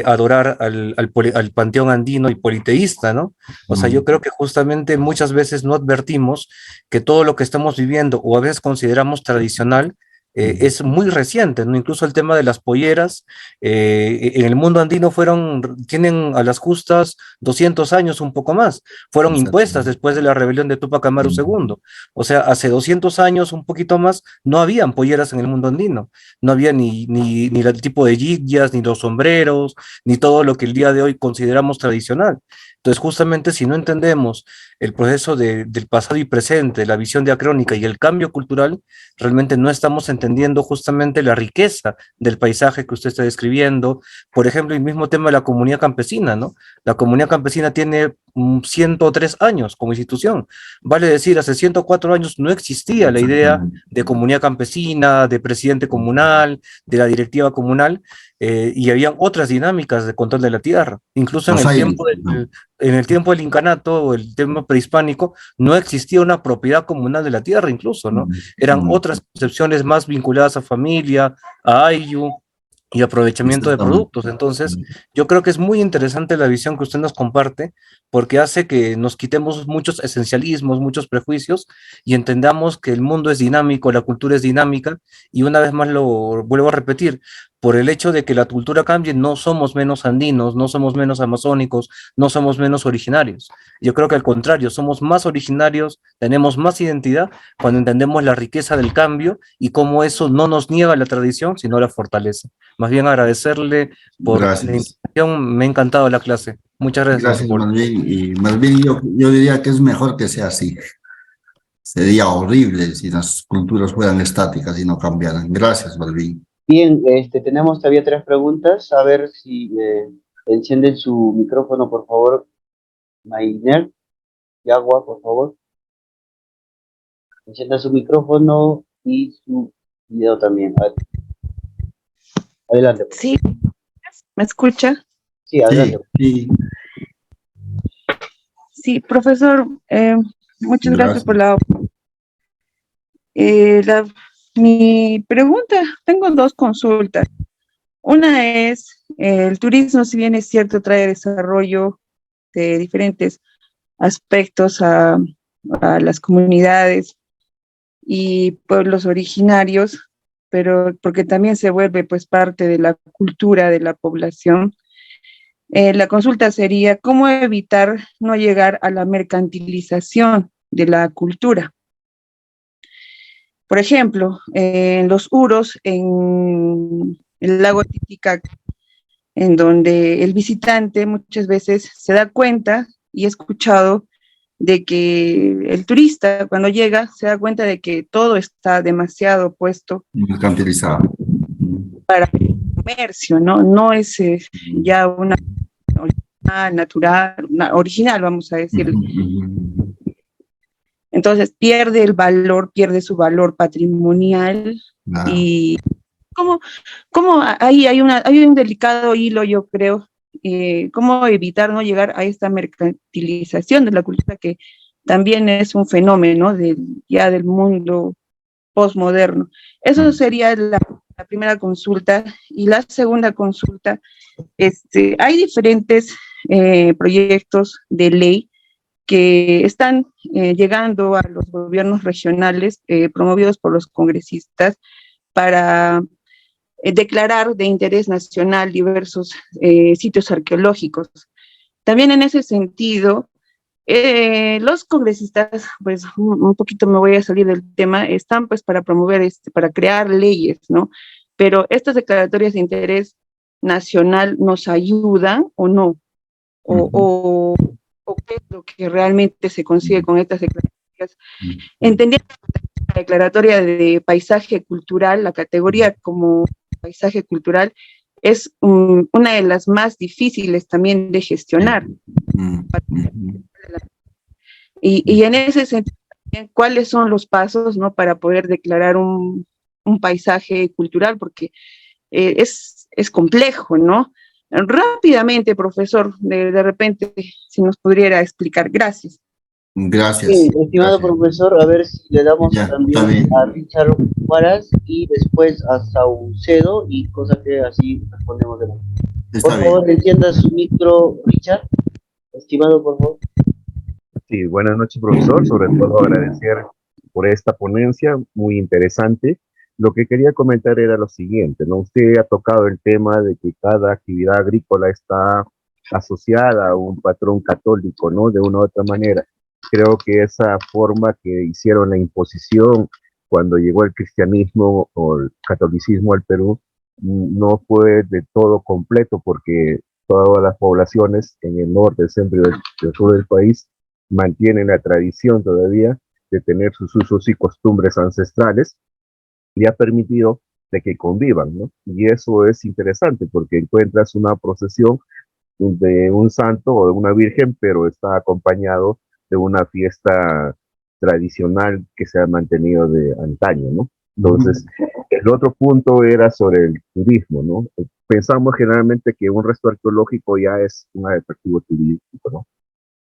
adorar al panteón andino y politeísta, ¿no? O sea, yo creo que justamente muchas veces no advertimos que todo lo que estamos viviendo o a veces consideramos tradicional, es muy reciente, ¿no? Incluso el tema de las polleras, en el mundo andino tienen a las justas 200 años, un poco más, fueron impuestas Exactamente. después de la rebelión de Túpac Amaru II. O sea, hace 200 años, un poquito más, no habían polleras en el mundo andino, no había ni el tipo de yiyas, ni los sombreros, ni todo lo que el día de hoy consideramos tradicional. Entonces, justamente si no entendemos el proceso del pasado y presente, la visión diacrónica y el cambio cultural, realmente no estamos entendiendo justamente la riqueza del paisaje que usted está describiendo. Por ejemplo, el mismo tema de la comunidad campesina, ¿no? La comunidad campesina tiene 103 años como institución. Vale decir, hace 104 años no existía la idea Exactamente. de comunidad campesina, de presidente comunal, de la directiva comunal, y habían otras dinámicas de control de la tierra. Incluso Los aires, ¿no? en el tiempo del incanato o el tiempo prehispánico, no existía una propiedad comunal de la tierra incluso, ¿no? Eran otras concepciones más vinculadas a familia, a ayllu y aprovechamiento de Exactamente. productos. Entonces, yo creo que es muy interesante la visión que usted nos comparte, porque hace que nos quitemos muchos esencialismos, muchos prejuicios y entendamos que el mundo es dinámico, la cultura es dinámica, y una vez más lo vuelvo a repetir, por el hecho de que la cultura cambie, no somos menos andinos, no somos menos amazónicos, no somos menos originarios. Yo creo que al contrario, somos más originarios, tenemos más identidad cuando entendemos la riqueza del cambio y cómo eso no nos niega la tradición, sino la fortalece. Más bien agradecerle por la Gracias. invitación, me ha encantado la clase. Muchas gracias, Gracias, antropólogo. Malvin. Y Malvin, yo diría que es mejor que sea así. Sería horrible si las culturas fueran estáticas y no cambiaran. Gracias, Malvin. Bien, tenemos todavía tres preguntas. A ver si encienden su micrófono, por favor. Mainer, Yagua, por favor. Encienda su micrófono y su video también. Adelante. Sí, ¿me escucha? Sí, adelante. Sí, sí, Sí, profesor, muchas gracias por gracias. eh, la- mi pregunta. Tengo dos consultas. Una es, el turismo, si bien es cierto, trae desarrollo de diferentes aspectos a las comunidades y pueblos originarios, pero porque también se vuelve pues parte de la cultura de la población. La consulta sería, ¿cómo evitar no llegar a la mercantilización de la cultura? Por ejemplo, en los Uros, en el lago Titicaca, en donde el visitante muchas veces se da cuenta, y he escuchado de que el turista cuando llega se da cuenta de que todo está demasiado puesto Mercantilizado. para el comercio, ¿no? No es ya una original, natural, una original, vamos a decir. Entonces pierde el valor, pierde su valor patrimonial. Claro. Y ¿cómo ahí hay un delicado hilo, yo creo, cómo evitar no llegar a esta mercantilización de la cultura que también es un fenómeno ya del mundo postmoderno. Eso sería la primera consulta. Y la segunda consulta, hay diferentes proyectos de ley que están llegando a los gobiernos regionales, promovidos por los congresistas, para declarar de interés nacional diversos sitios arqueológicos. También en ese sentido, los congresistas, pues un poquito me voy a salir del tema, están pues para promover, para crear leyes, ¿no? Pero estas declaratorias de interés nacional nos ayudan o no, o qué es lo que realmente se consigue con estas declaratorias. Entendiendo la declaratoria de paisaje cultural, la categoría como paisaje cultural, es una de las más difíciles también de gestionar. Y en ese sentido, ¿cuáles son los pasos, ¿no?, para poder declarar un paisaje cultural? Porque es complejo, ¿no? Rápidamente, profesor, de repente, si nos pudiera explicar. Gracias. Gracias. Sí, estimado Gracias. profesor, a ver si le damos Ya, también está bien. a Richard Juárez y después a Saucedo, y cosa que así respondemos de nuevo. Está Por bien. favor, encienda su micro, Richard. Estimado, por favor. Sí, buenas noches, profesor. Sobre todo agradecer por esta ponencia muy interesante. Lo que quería comentar era lo siguiente, ¿no? Usted ha tocado el tema de que cada actividad agrícola está asociada a un patrón católico, ¿no? De una u otra manera. Creo que esa forma que hicieron la imposición cuando llegó el cristianismo o el catolicismo al Perú no fue de todo completo, porque todas las poblaciones en el norte, el centro y el sur del país mantienen la tradición todavía de tener sus usos y costumbres ancestrales, y ha permitido de que convivan, ¿no? Y eso es interesante porque encuentras una procesión de un santo o de una virgen, pero está acompañado de una fiesta tradicional que se ha mantenido de antaño, ¿no? Entonces, el otro punto era sobre el turismo, ¿no? Pensamos generalmente que un resto arqueológico ya es un atractivo turístico, ¿no?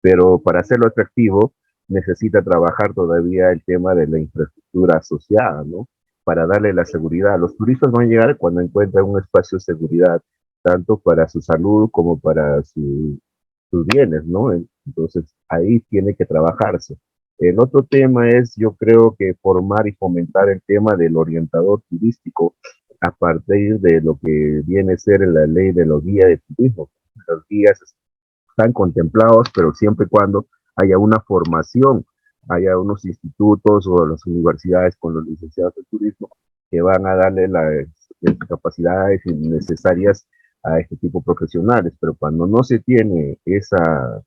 Pero para hacerlo atractivo necesita trabajar todavía el tema de la infraestructura asociada, ¿no? Para darle la seguridad. Los turistas van a llegar cuando encuentran un espacio de seguridad, tanto para su salud como para sus bienes, ¿no? Entonces, ahí tiene que trabajarse. El otro tema es, yo creo que formar y fomentar el tema del orientador turístico a partir de lo que viene a ser la ley de los guías de turismo. Los guías están contemplados, pero siempre y cuando haya una formación, haya unos institutos o las universidades con los licenciados de turismo que van a darle las capacidades necesarias a este tipo de profesionales, pero cuando no se tiene esa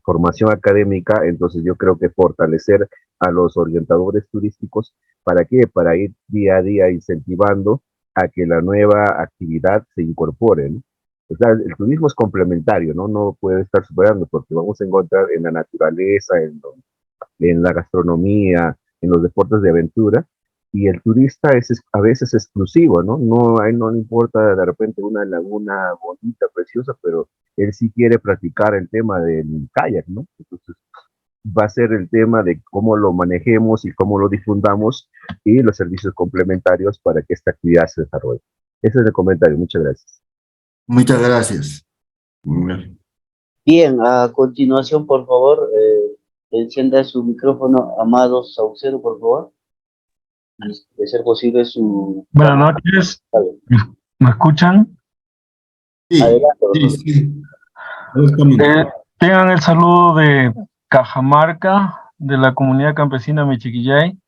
formación académica, entonces yo creo que fortalecer a los orientadores turísticos, ¿para qué? Para ir día a día incentivando a que la nueva actividad se incorpore, ¿no? O sea, el turismo es complementario, ¿no? No puede estar superando porque vamos a encontrar en la naturaleza, en la gastronomía, en los deportes de aventura, y el turista es a veces exclusivo, ¿no? No, a él no le importa de repente una laguna bonita, preciosa, pero él sí quiere practicar el tema del kayak, ¿no? Entonces va a ser el tema de cómo lo manejemos y cómo lo difundamos y los servicios complementarios para que esta actividad se desarrolle. Ese es el comentario. Muchas gracias. Muchas gracias. Bien, a continuación, por favor, encienda su micrófono, amado Saucedo, por favor. De ser posible su... Buenas noches, ¿me escuchan? Sí, Adelante, sí, doctor. sí. Justamente. Tengan el saludo de Cajamarca, de la comunidad campesina Michiquillay,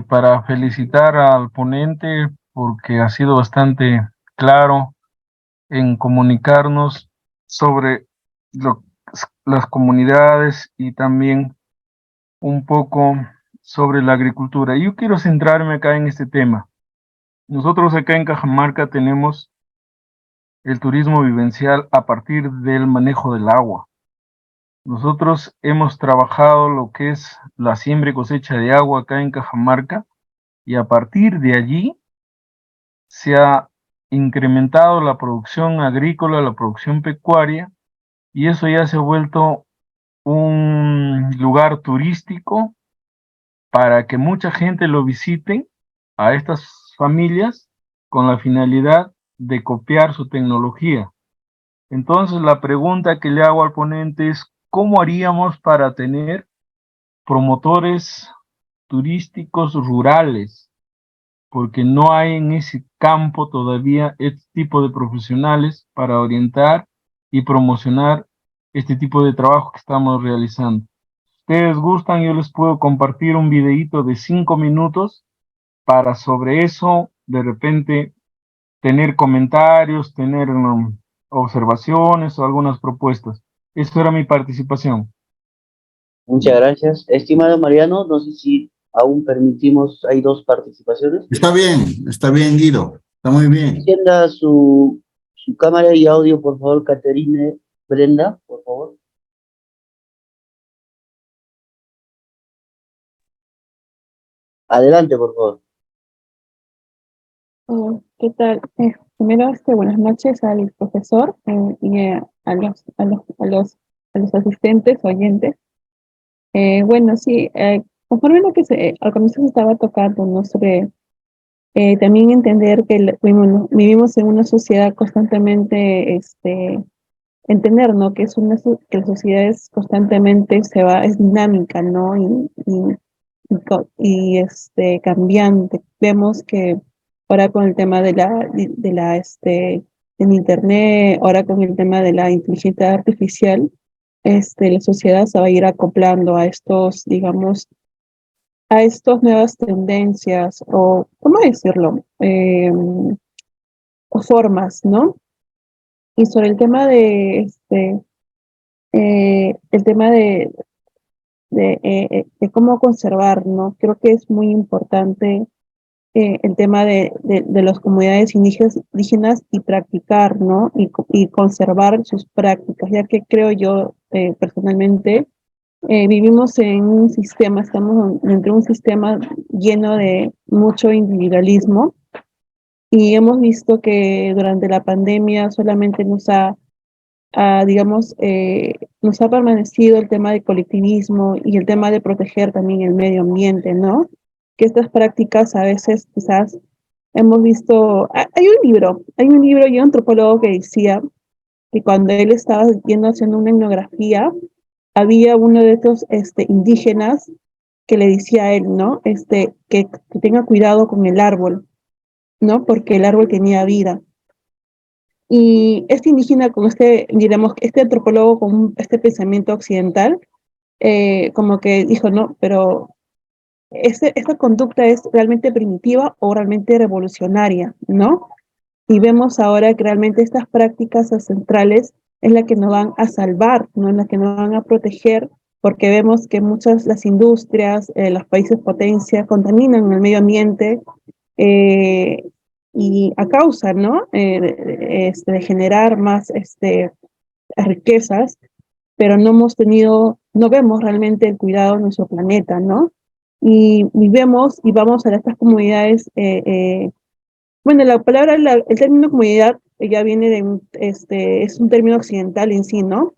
para felicitar al ponente porque ha sido bastante claro en comunicarnos sobre lo las comunidades y también un poco sobre la agricultura. Yo quiero centrarme acá en este tema. Nosotros acá en Cajamarca tenemos el turismo vivencial a partir del manejo del agua. Nosotros hemos trabajado lo que es la siembra y cosecha de agua acá en Cajamarca y a partir de allí se ha incrementado la producción agrícola, la producción pecuaria, y eso ya se ha vuelto un lugar turístico para que mucha gente lo visite a estas familias con la finalidad de copiar su tecnología. Entonces, la pregunta que le hago al ponente es, ¿cómo haríamos para tener promotores turísticos rurales? Porque no hay en ese campo todavía este tipo de profesionales para orientar y promocionar este tipo de trabajo que estamos realizando. Si ustedes gustan, yo les puedo compartir un videíto de 5 minutos para sobre eso, de repente, tener comentarios, tener observaciones o algunas propuestas. Eso era mi participación. Muchas gracias. Estimado Mariano, no sé si aún permitimos, hay dos participaciones. Está bien, Guido, está muy bien. Encienda su cámara y audio, por favor, Caterine Brenda, por favor. Adelante, por favor. ¿Qué tal? Primero, buenas noches al profesor y a los asistentes, oyentes. Bueno, sí, conforme a lo que al comienzo se estaba tocando, ¿no? Sobre también entender que vivimos en una sociedad constantemente, entender, ¿no? Que que la sociedad es constantemente es dinámica, ¿no? Cambiante. Vemos que ahora con el tema del internet, ahora con el tema de la inteligencia artificial, la sociedad se va a ir acoplando a estos, digamos, a estas nuevas tendencias, o, ¿cómo decirlo? O formas, ¿no? Y sobre el tema el tema de cómo conservar, ¿no? Creo que es muy importante el tema de las comunidades indígenas y practicar, ¿no? Y conservar sus prácticas, ya que creo yo personalmente vivimos en un sistema, estamos dentro de un sistema lleno de mucho individualismo y hemos visto que durante la pandemia solamente digamos, nos ha permanecido el tema del colectivismo y el tema de proteger también el medio ambiente, ¿no? Que estas prácticas a veces quizás hemos visto, hay un libro y un antropólogo que decía que cuando él estaba haciendo una etnografía, había uno de estos indígenas que le decía a él, ¿no? Que tenga cuidado con el árbol, ¿no? Porque el árbol tenía vida. Y este indígena con digamos, este antropólogo con este pensamiento occidental, como que dijo, no, pero esta conducta es realmente primitiva o realmente revolucionaria, ¿no? Y vemos ahora que realmente estas prácticas ancestrales es la que nos van a salvar, ¿no? Es la que nos van a proteger, porque vemos que las industrias, los países potencia contaminan el medio ambiente, y a causa, ¿no? De generar más riquezas, pero no vemos realmente el cuidado de nuestro planeta, ¿no? Y vemos y vamos a estas comunidades, bueno, el término comunidad ya viene es un término occidental en sí, ¿no?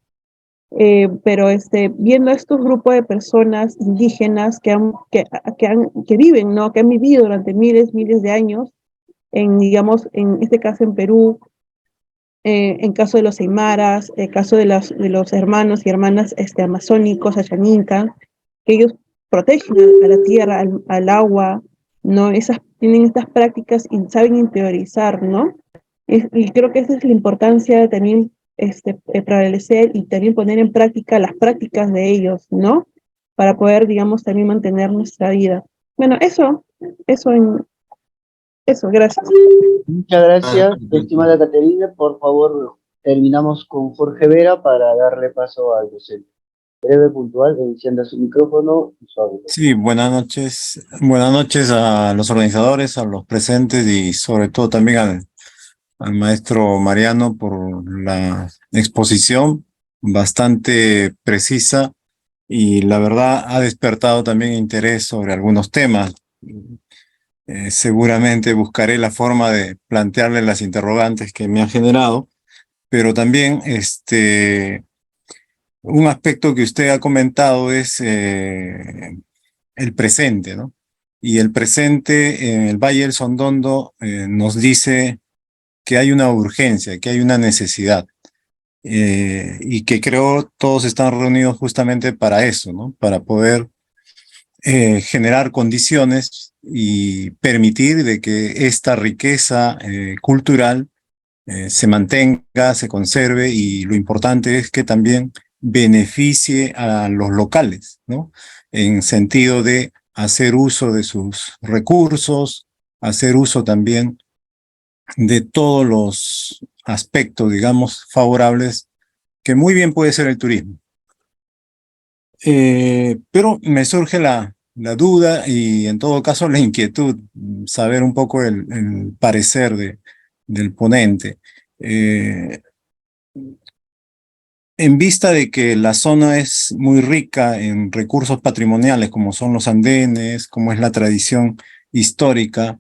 Pero viendo estos grupos de personas indígenas que viven, ¿no? Que han vivido durante miles de años, digamos, en este caso en Perú, en caso de los aymaras, en caso de los hermanos y hermanas amazónicos, ayaninca, que ellos protegen a la tierra, al agua, ¿no? Tienen estas prácticas y saben interiorizar, ¿no? Y creo que esa es la importancia de también prevalecer y también poner en práctica las prácticas de ellos, ¿no? Para poder, digamos, también mantener nuestra vida. Bueno, eso, gracias. Muchas gracias, estimada Caterina. Por favor, terminamos con Jorge Vera para darle paso al docente. Breve, puntual, encienda su micrófono y su audio. Sí, buenas noches. Buenas noches a los organizadores, a los presentes y sobre todo también al maestro Mariano por la exposición bastante precisa y la verdad ha despertado también interés sobre algunos temas. Seguramente buscaré la forma de plantearle las interrogantes que me ha generado, pero también un aspecto que usted ha comentado es el presente, ¿no? Y el presente en el Valle del Sondondo nos dice que hay una urgencia, que hay una necesidad, y que creo todos están reunidos justamente para eso, ¿no? Para poder generar condiciones y permitir de que esta riqueza cultural se mantenga, se conserve y lo importante es que también beneficie a los locales, ¿no? En sentido de hacer uso de sus recursos, hacer uso también de todos los aspectos, digamos, favorables que muy bien puede ser el turismo. Pero me surge la duda y en todo caso la inquietud, saber un poco el parecer del ponente. En vista de que la zona es muy rica en recursos patrimoniales, como son los andenes, como es la tradición histórica,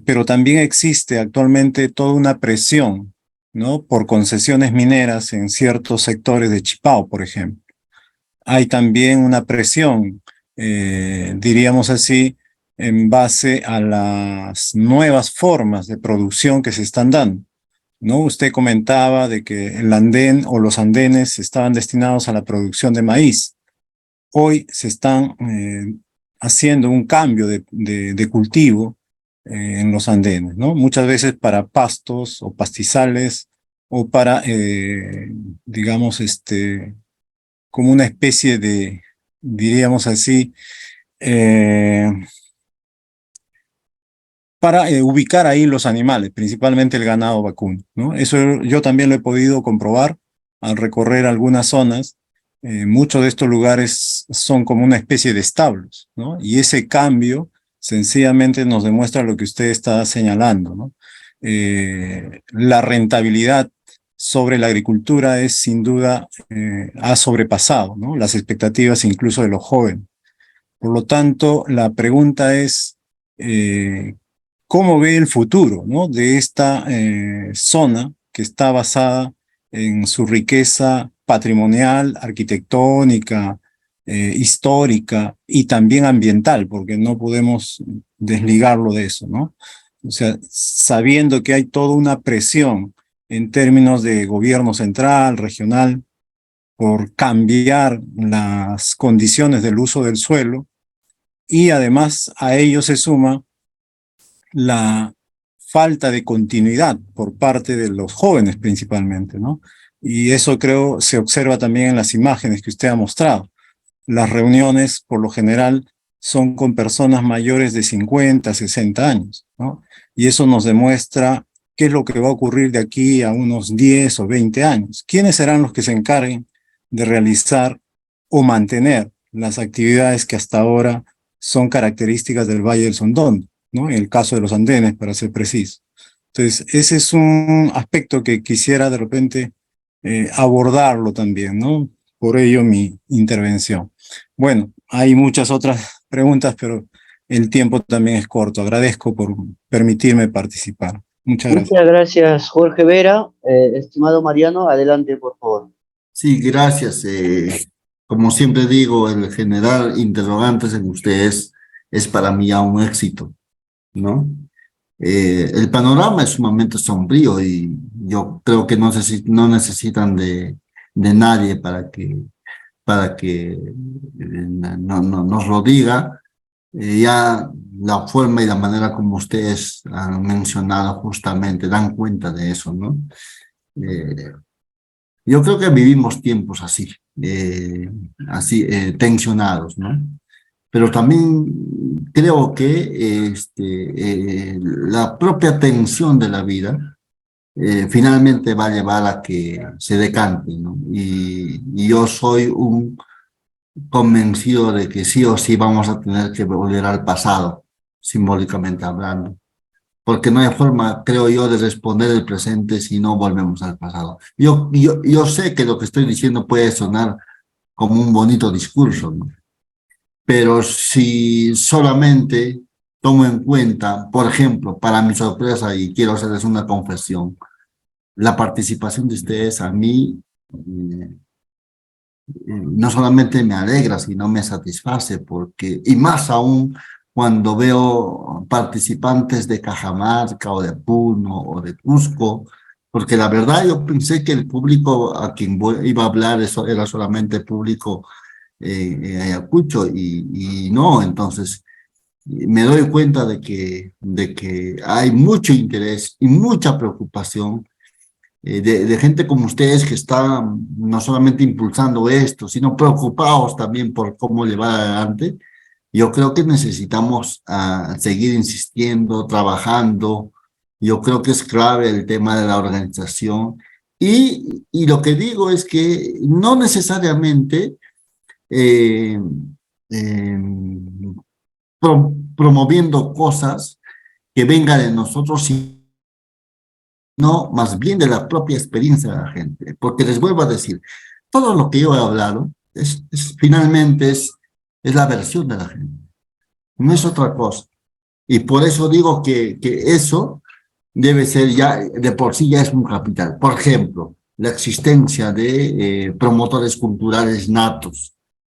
pero también existe actualmente toda una presión, ¿no? Por concesiones mineras en ciertos sectores de Chipao, por ejemplo. Hay también una presión, diríamos así, en base a las nuevas formas de producción que se están dando, ¿no? Usted comentaba de que el andén o los andenes estaban destinados a la producción de maíz. Hoy se están haciendo un cambio de cultivo en los andenes, ¿no? Muchas veces para pastos o pastizales o para, digamos, como una especie de, diríamos así, para ubicar ahí los animales, principalmente el ganado vacuno, ¿no? Eso yo también lo he podido comprobar al recorrer algunas zonas. Muchos de estos lugares son como una especie de establos, ¿no? Y ese cambio sencillamente nos demuestra lo que usted está señalando, ¿no? La rentabilidad sobre la agricultura es sin duda, ha sobrepasado, ¿no? Las expectativas incluso de los jóvenes. Por lo tanto, la pregunta es, ¿cómo ve el futuro, ¿no? De esta zona que está basada en su riqueza patrimonial, arquitectónica, histórica y también ambiental, porque no podemos desligarlo de eso, ¿no? O sea, sabiendo que hay toda una presión en términos de gobierno central, regional, por cambiar las condiciones del uso del suelo, y además a ello se suma la falta de continuidad por parte de los jóvenes principalmente, ¿no? Y eso creo se observa también en las imágenes que usted ha mostrado. Las reuniones, por lo general, son con personas mayores de 50, 60 años, ¿no? Y eso nos demuestra qué es lo que va a ocurrir de aquí a unos 10 o 20 años. ¿Quiénes serán los que se encarguen de realizar o mantener las actividades que hasta ahora son características del Valle del Sondondo, ¿no? En el caso de los andenes, para ser preciso. Entonces, ese es un aspecto que quisiera de repente abordarlo también, ¿no? Por ello mi intervención. Bueno, hay muchas otras preguntas, pero el tiempo también es corto. Agradezco por permitirme participar. Muchas gracias. Muchas gracias, Jorge Vera. Estimado Mariano, adelante, por favor. Sí, gracias. Como siempre digo, el generar interrogantes en ustedes es para mí ya un éxito, ¿no? El panorama es sumamente sombrío y yo creo que no necesitan de nadie para que nos lo diga. Ya la forma y la manera como ustedes han mencionado justamente dan cuenta de eso, ¿no? Yo creo que vivimos tiempos así, tensionados, ¿no? Pero también creo que la propia tensión de la vida finalmente va a llevar a que se decante, ¿no? Y yo soy un convencido de que sí o sí vamos a tener que volver al pasado, simbólicamente hablando, porque no hay forma, creo yo, de responder el presente si no volvemos al pasado. Yo sé que lo que estoy diciendo puede sonar como un bonito discurso, ¿no? Pero si solamente tomo en cuenta, por ejemplo, para mi sorpresa, y quiero hacerles una confesión, la participación de ustedes a mí no solamente me alegra, sino me satisface, porque, y más aún cuando veo participantes de Cajamarca o de Puno o de Cusco, porque la verdad yo pensé que el público a quien iba a hablar eso era solamente público Ayacucho y no, entonces me doy cuenta de que hay mucho interés y mucha preocupación de gente como ustedes que están no solamente impulsando esto, sino preocupados también por cómo llevar adelante. Yo creo que necesitamos seguir insistiendo, trabajando. Yo creo que es clave el tema de la organización. Y lo que digo es que no necesariamente eh, eh, promoviendo cosas que vengan de nosotros, sino más bien de la propia experiencia de la gente. Porque les vuelvo a decir, todo lo que yo he hablado finalmente es la versión de la gente, no es otra cosa. Y por eso digo que eso debe ser ya, de por sí ya es un capital. Por ejemplo, la existencia de promotores culturales natos,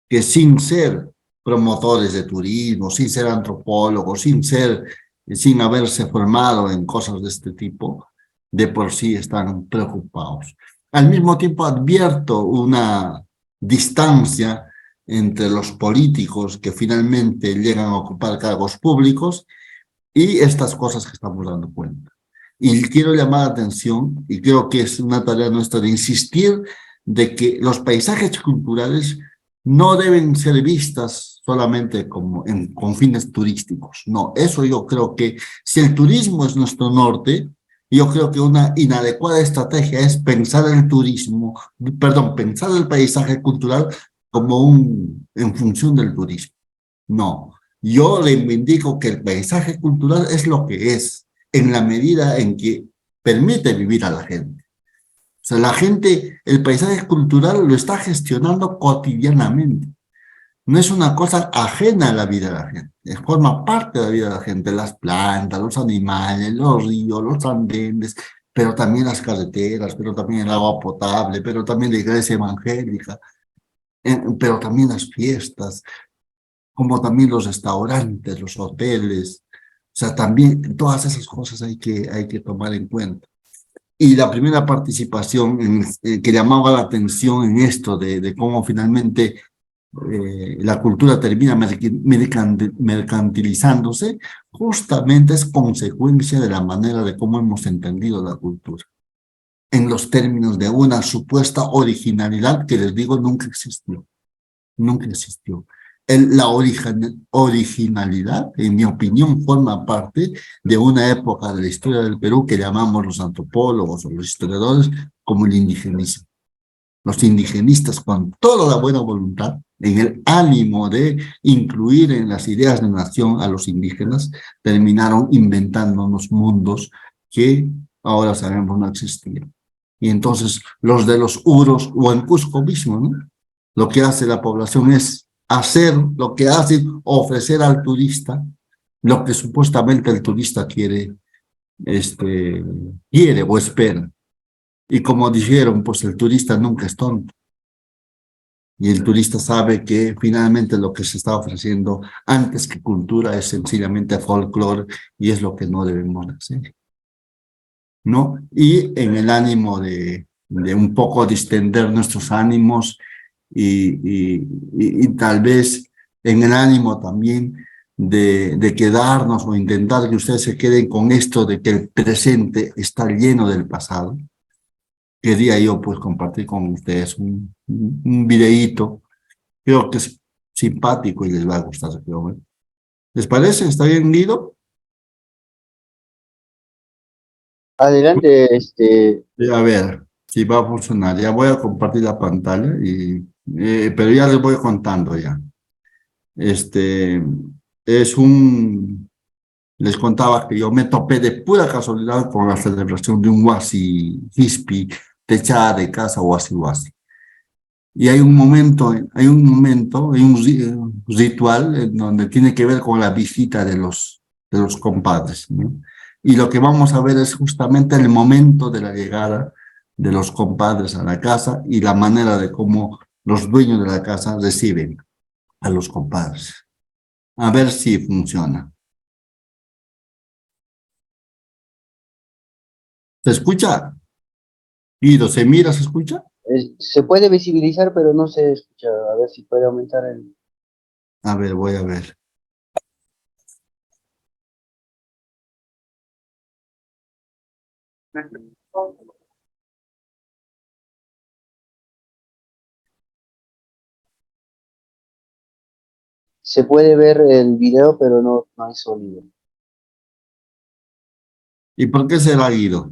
que sin ser promotores de turismo, sin ser antropólogos, sin haberse formado en cosas de este tipo, de por sí están preocupados. Al mismo tiempo advierto una distancia entre los políticos que finalmente llegan a ocupar cargos públicos y estas cosas que estamos dando cuenta. Y quiero llamar la atención, y creo que es una tarea nuestra de insistir, de que los paisajes culturales no deben ser vistas solamente como con fines turísticos. No, eso yo creo que si el turismo es nuestro norte, yo creo que una inadecuada estrategia es pensar el turismo, perdón, pensar el paisaje cultural como en función del turismo. No, yo reivindico que el paisaje cultural es lo que es, en la medida en que permite vivir a la gente. O sea, la gente, el paisaje cultural lo está gestionando cotidianamente. No es una cosa ajena a la vida de la gente, forma parte de la vida de la gente, las plantas, los animales, los ríos, los andenes, pero también las carreteras, pero también el agua potable, pero también la iglesia evangélica, pero también las fiestas, como también los restaurantes, los hoteles. O sea, también todas esas cosas hay que tomar en cuenta. Y la primera participación que llamaba la atención en esto de cómo finalmente la cultura termina mercantilizándose, justamente es consecuencia de la manera de cómo hemos entendido la cultura, en los términos de una supuesta originalidad que les digo nunca existió, nunca existió. La originalidad, en mi opinión, forma parte de una época de la historia del Perú que llamamos los antropólogos o los historiadores como el indigenismo. Los indigenistas, con toda la buena voluntad, en el ánimo de incluir en las ideas de nación a los indígenas, terminaron inventando unos mundos que ahora sabemos no existían. Y entonces los de los Uros, o en Cusco mismo, ¿no? Lo que hace la población es hacer lo que hace, ofrecer al turista lo que supuestamente el turista quiere o espera. Y como dijeron, pues el turista nunca es tonto. Y el turista sabe que finalmente lo que se está ofreciendo antes que cultura es sencillamente folclore y es lo que no debemos hacer, ¿no? Y en el ánimo de un poco distender nuestros ánimos y tal vez en el ánimo también de quedarnos o intentar que ustedes se queden con esto de que el presente está lleno del pasado. Quería yo pues compartir con ustedes un videíto, creo que es simpático y les va a gustar. ¿Les parece? ¿Está bien, Guido? Adelante, A ver si va a funcionar. Ya voy a compartir la pantalla, pero ya les voy contando ya. Les contaba que yo me topé de pura casualidad con la celebración de un Wasi Hispi, techada de casa Wasi Wasi. Y hay un ritual en donde tiene que ver con la visita de los compadres, ¿no? Y lo que vamos a ver es justamente el momento de la llegada de los compadres a la casa y la manera de cómo los dueños de la casa reciben a los compadres. A ver si funciona. ¿Se escucha? Guido, ¿se mira, se escucha? Se puede visibilizar, pero no se escucha. A ver si puede aumentar el... A ver, voy a ver. Se puede ver el video, pero no hay sonido. ¿Y por qué será, Guido?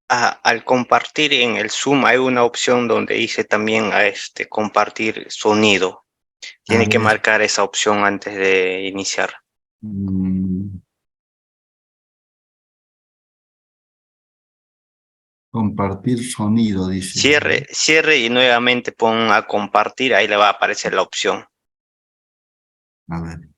Al compartir en el Zoom hay una opción donde dice también compartir sonido. Tiene que marcar esa opción antes de iniciar. Compartir sonido, dice. Cierre y nuevamente pon a compartir, ahí le va a aparecer la opción. A ver.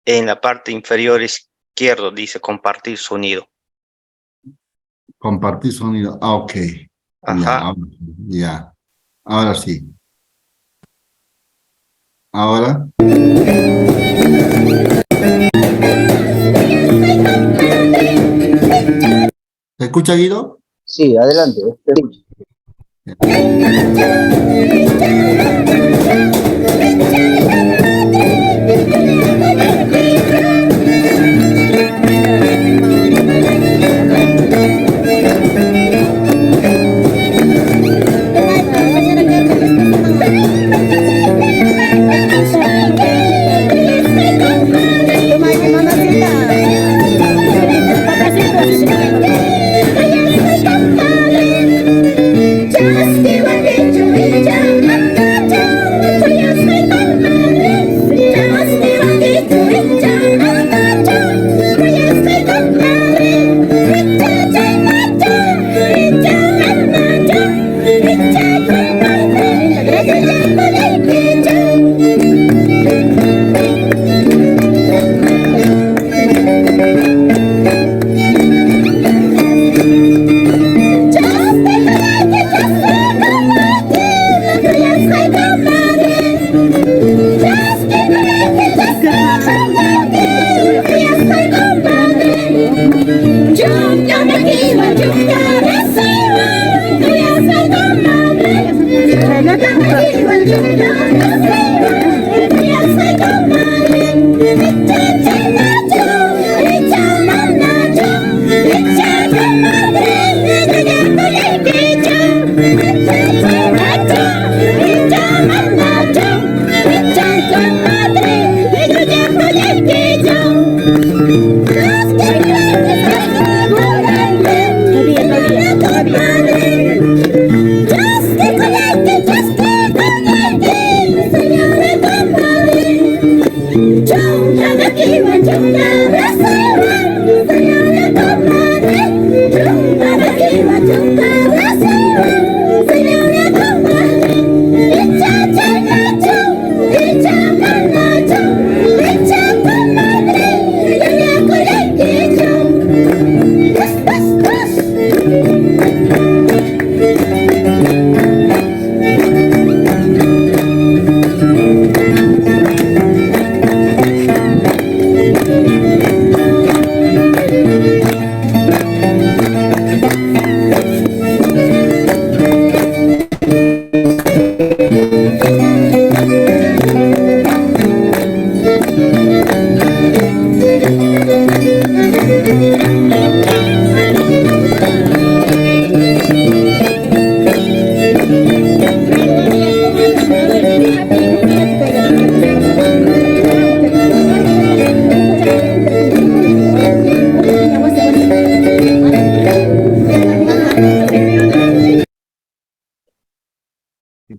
En la parte inferior izquierda dice compartir sonido. Compartir sonido. Ah, ok. Ajá. Ya. Ahora sí. Ahora. ¿Se escucha, Guido? Sí, adelante. Te escucho.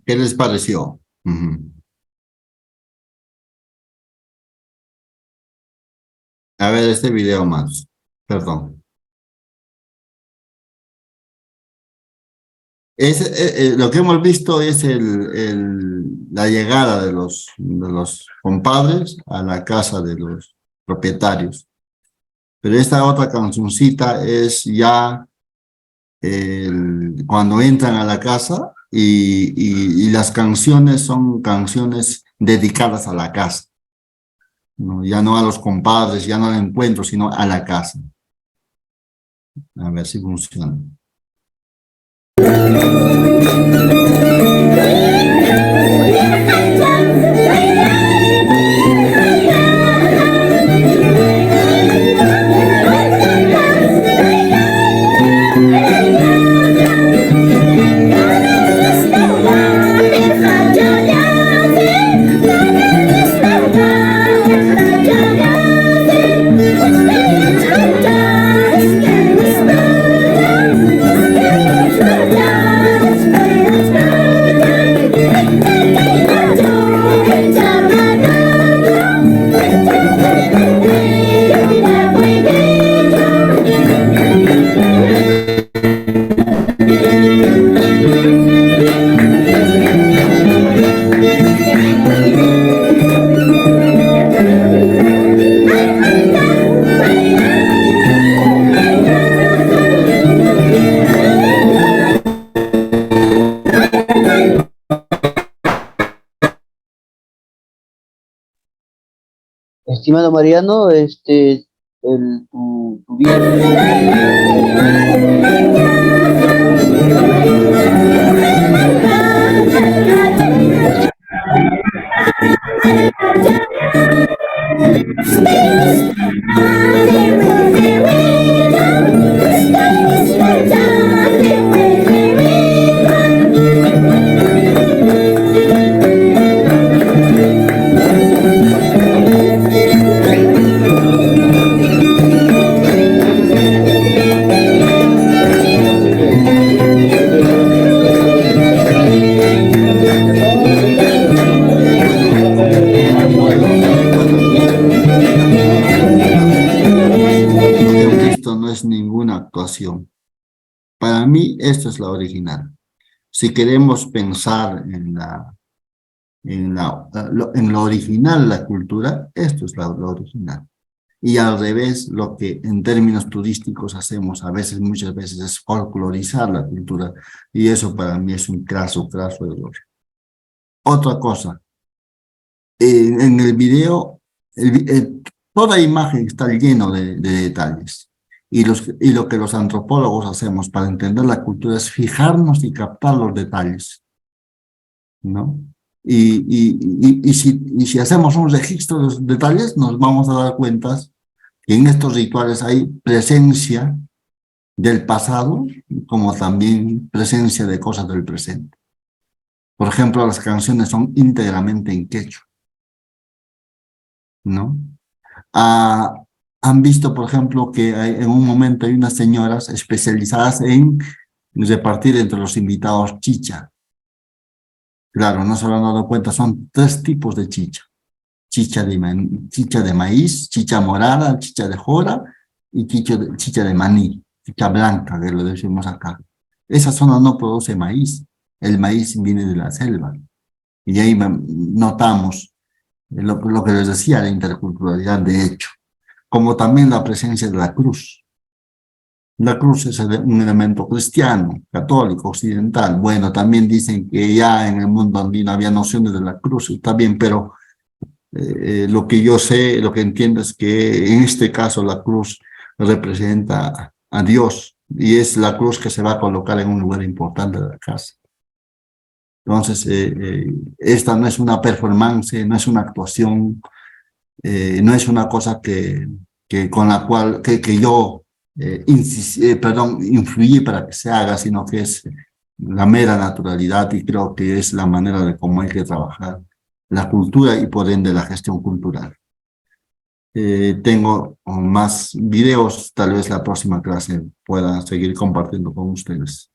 ¿Qué les pareció? Ujú. A ver, este video más. Perdón. Lo que hemos visto es la llegada de los compadres a la casa de los propietarios. Pero esta otra cancioncita es ya cuando entran a la casa y las canciones son canciones dedicadas a la casa. ¿No? Ya no a los compadres, ya no al encuentro, sino a la casa. A ver si funciona. Estimado Mariano, tu actuación. Para mí, esto es la original. Si queremos pensar en lo original, la cultura, esto es lo original. Y al revés, lo que en términos turísticos hacemos muchas veces es folclorizar la cultura. Y eso para mí es un craso error. Otra cosa, en el video, toda imagen está lleno de detalles. Y lo que los antropólogos hacemos para entender la cultura es fijarnos y captar los detalles, ¿no? Y si hacemos un registro de los detalles, nos vamos a dar cuenta que en estos rituales hay presencia del pasado, como también presencia de cosas del presente. Por ejemplo, las canciones son íntegramente en quechua, ¿no? Han visto, por ejemplo, que en un momento hay unas señoras especializadas en repartir entre los invitados chicha. Claro, no se lo han dado cuenta, son 3 tipos de chicha. Chicha de maíz, chicha morada, chicha de jora y chicha de maní, chicha blanca, que lo decimos acá. Esa zona no produce maíz, el maíz viene de la selva. Y ahí notamos lo que les decía, la interculturalidad de hecho. Como también la presencia de la cruz. La cruz es un elemento cristiano, católico, occidental. Bueno, también dicen que ya en el mundo andino había nociones de la cruz, está bien, pero lo que yo sé, lo que entiendo es que en este caso la cruz representa a Dios y es la cruz que se va a colocar en un lugar importante de la casa. Entonces, esta no es una performance, no es una actuación, no es una cosa con la cual yo influí para que se haga, sino que es la mera naturalidad y creo que es la manera de cómo hay que trabajar la cultura y por ende la gestión cultural. Tengo más videos, tal vez la próxima clase pueda seguir compartiendo con ustedes.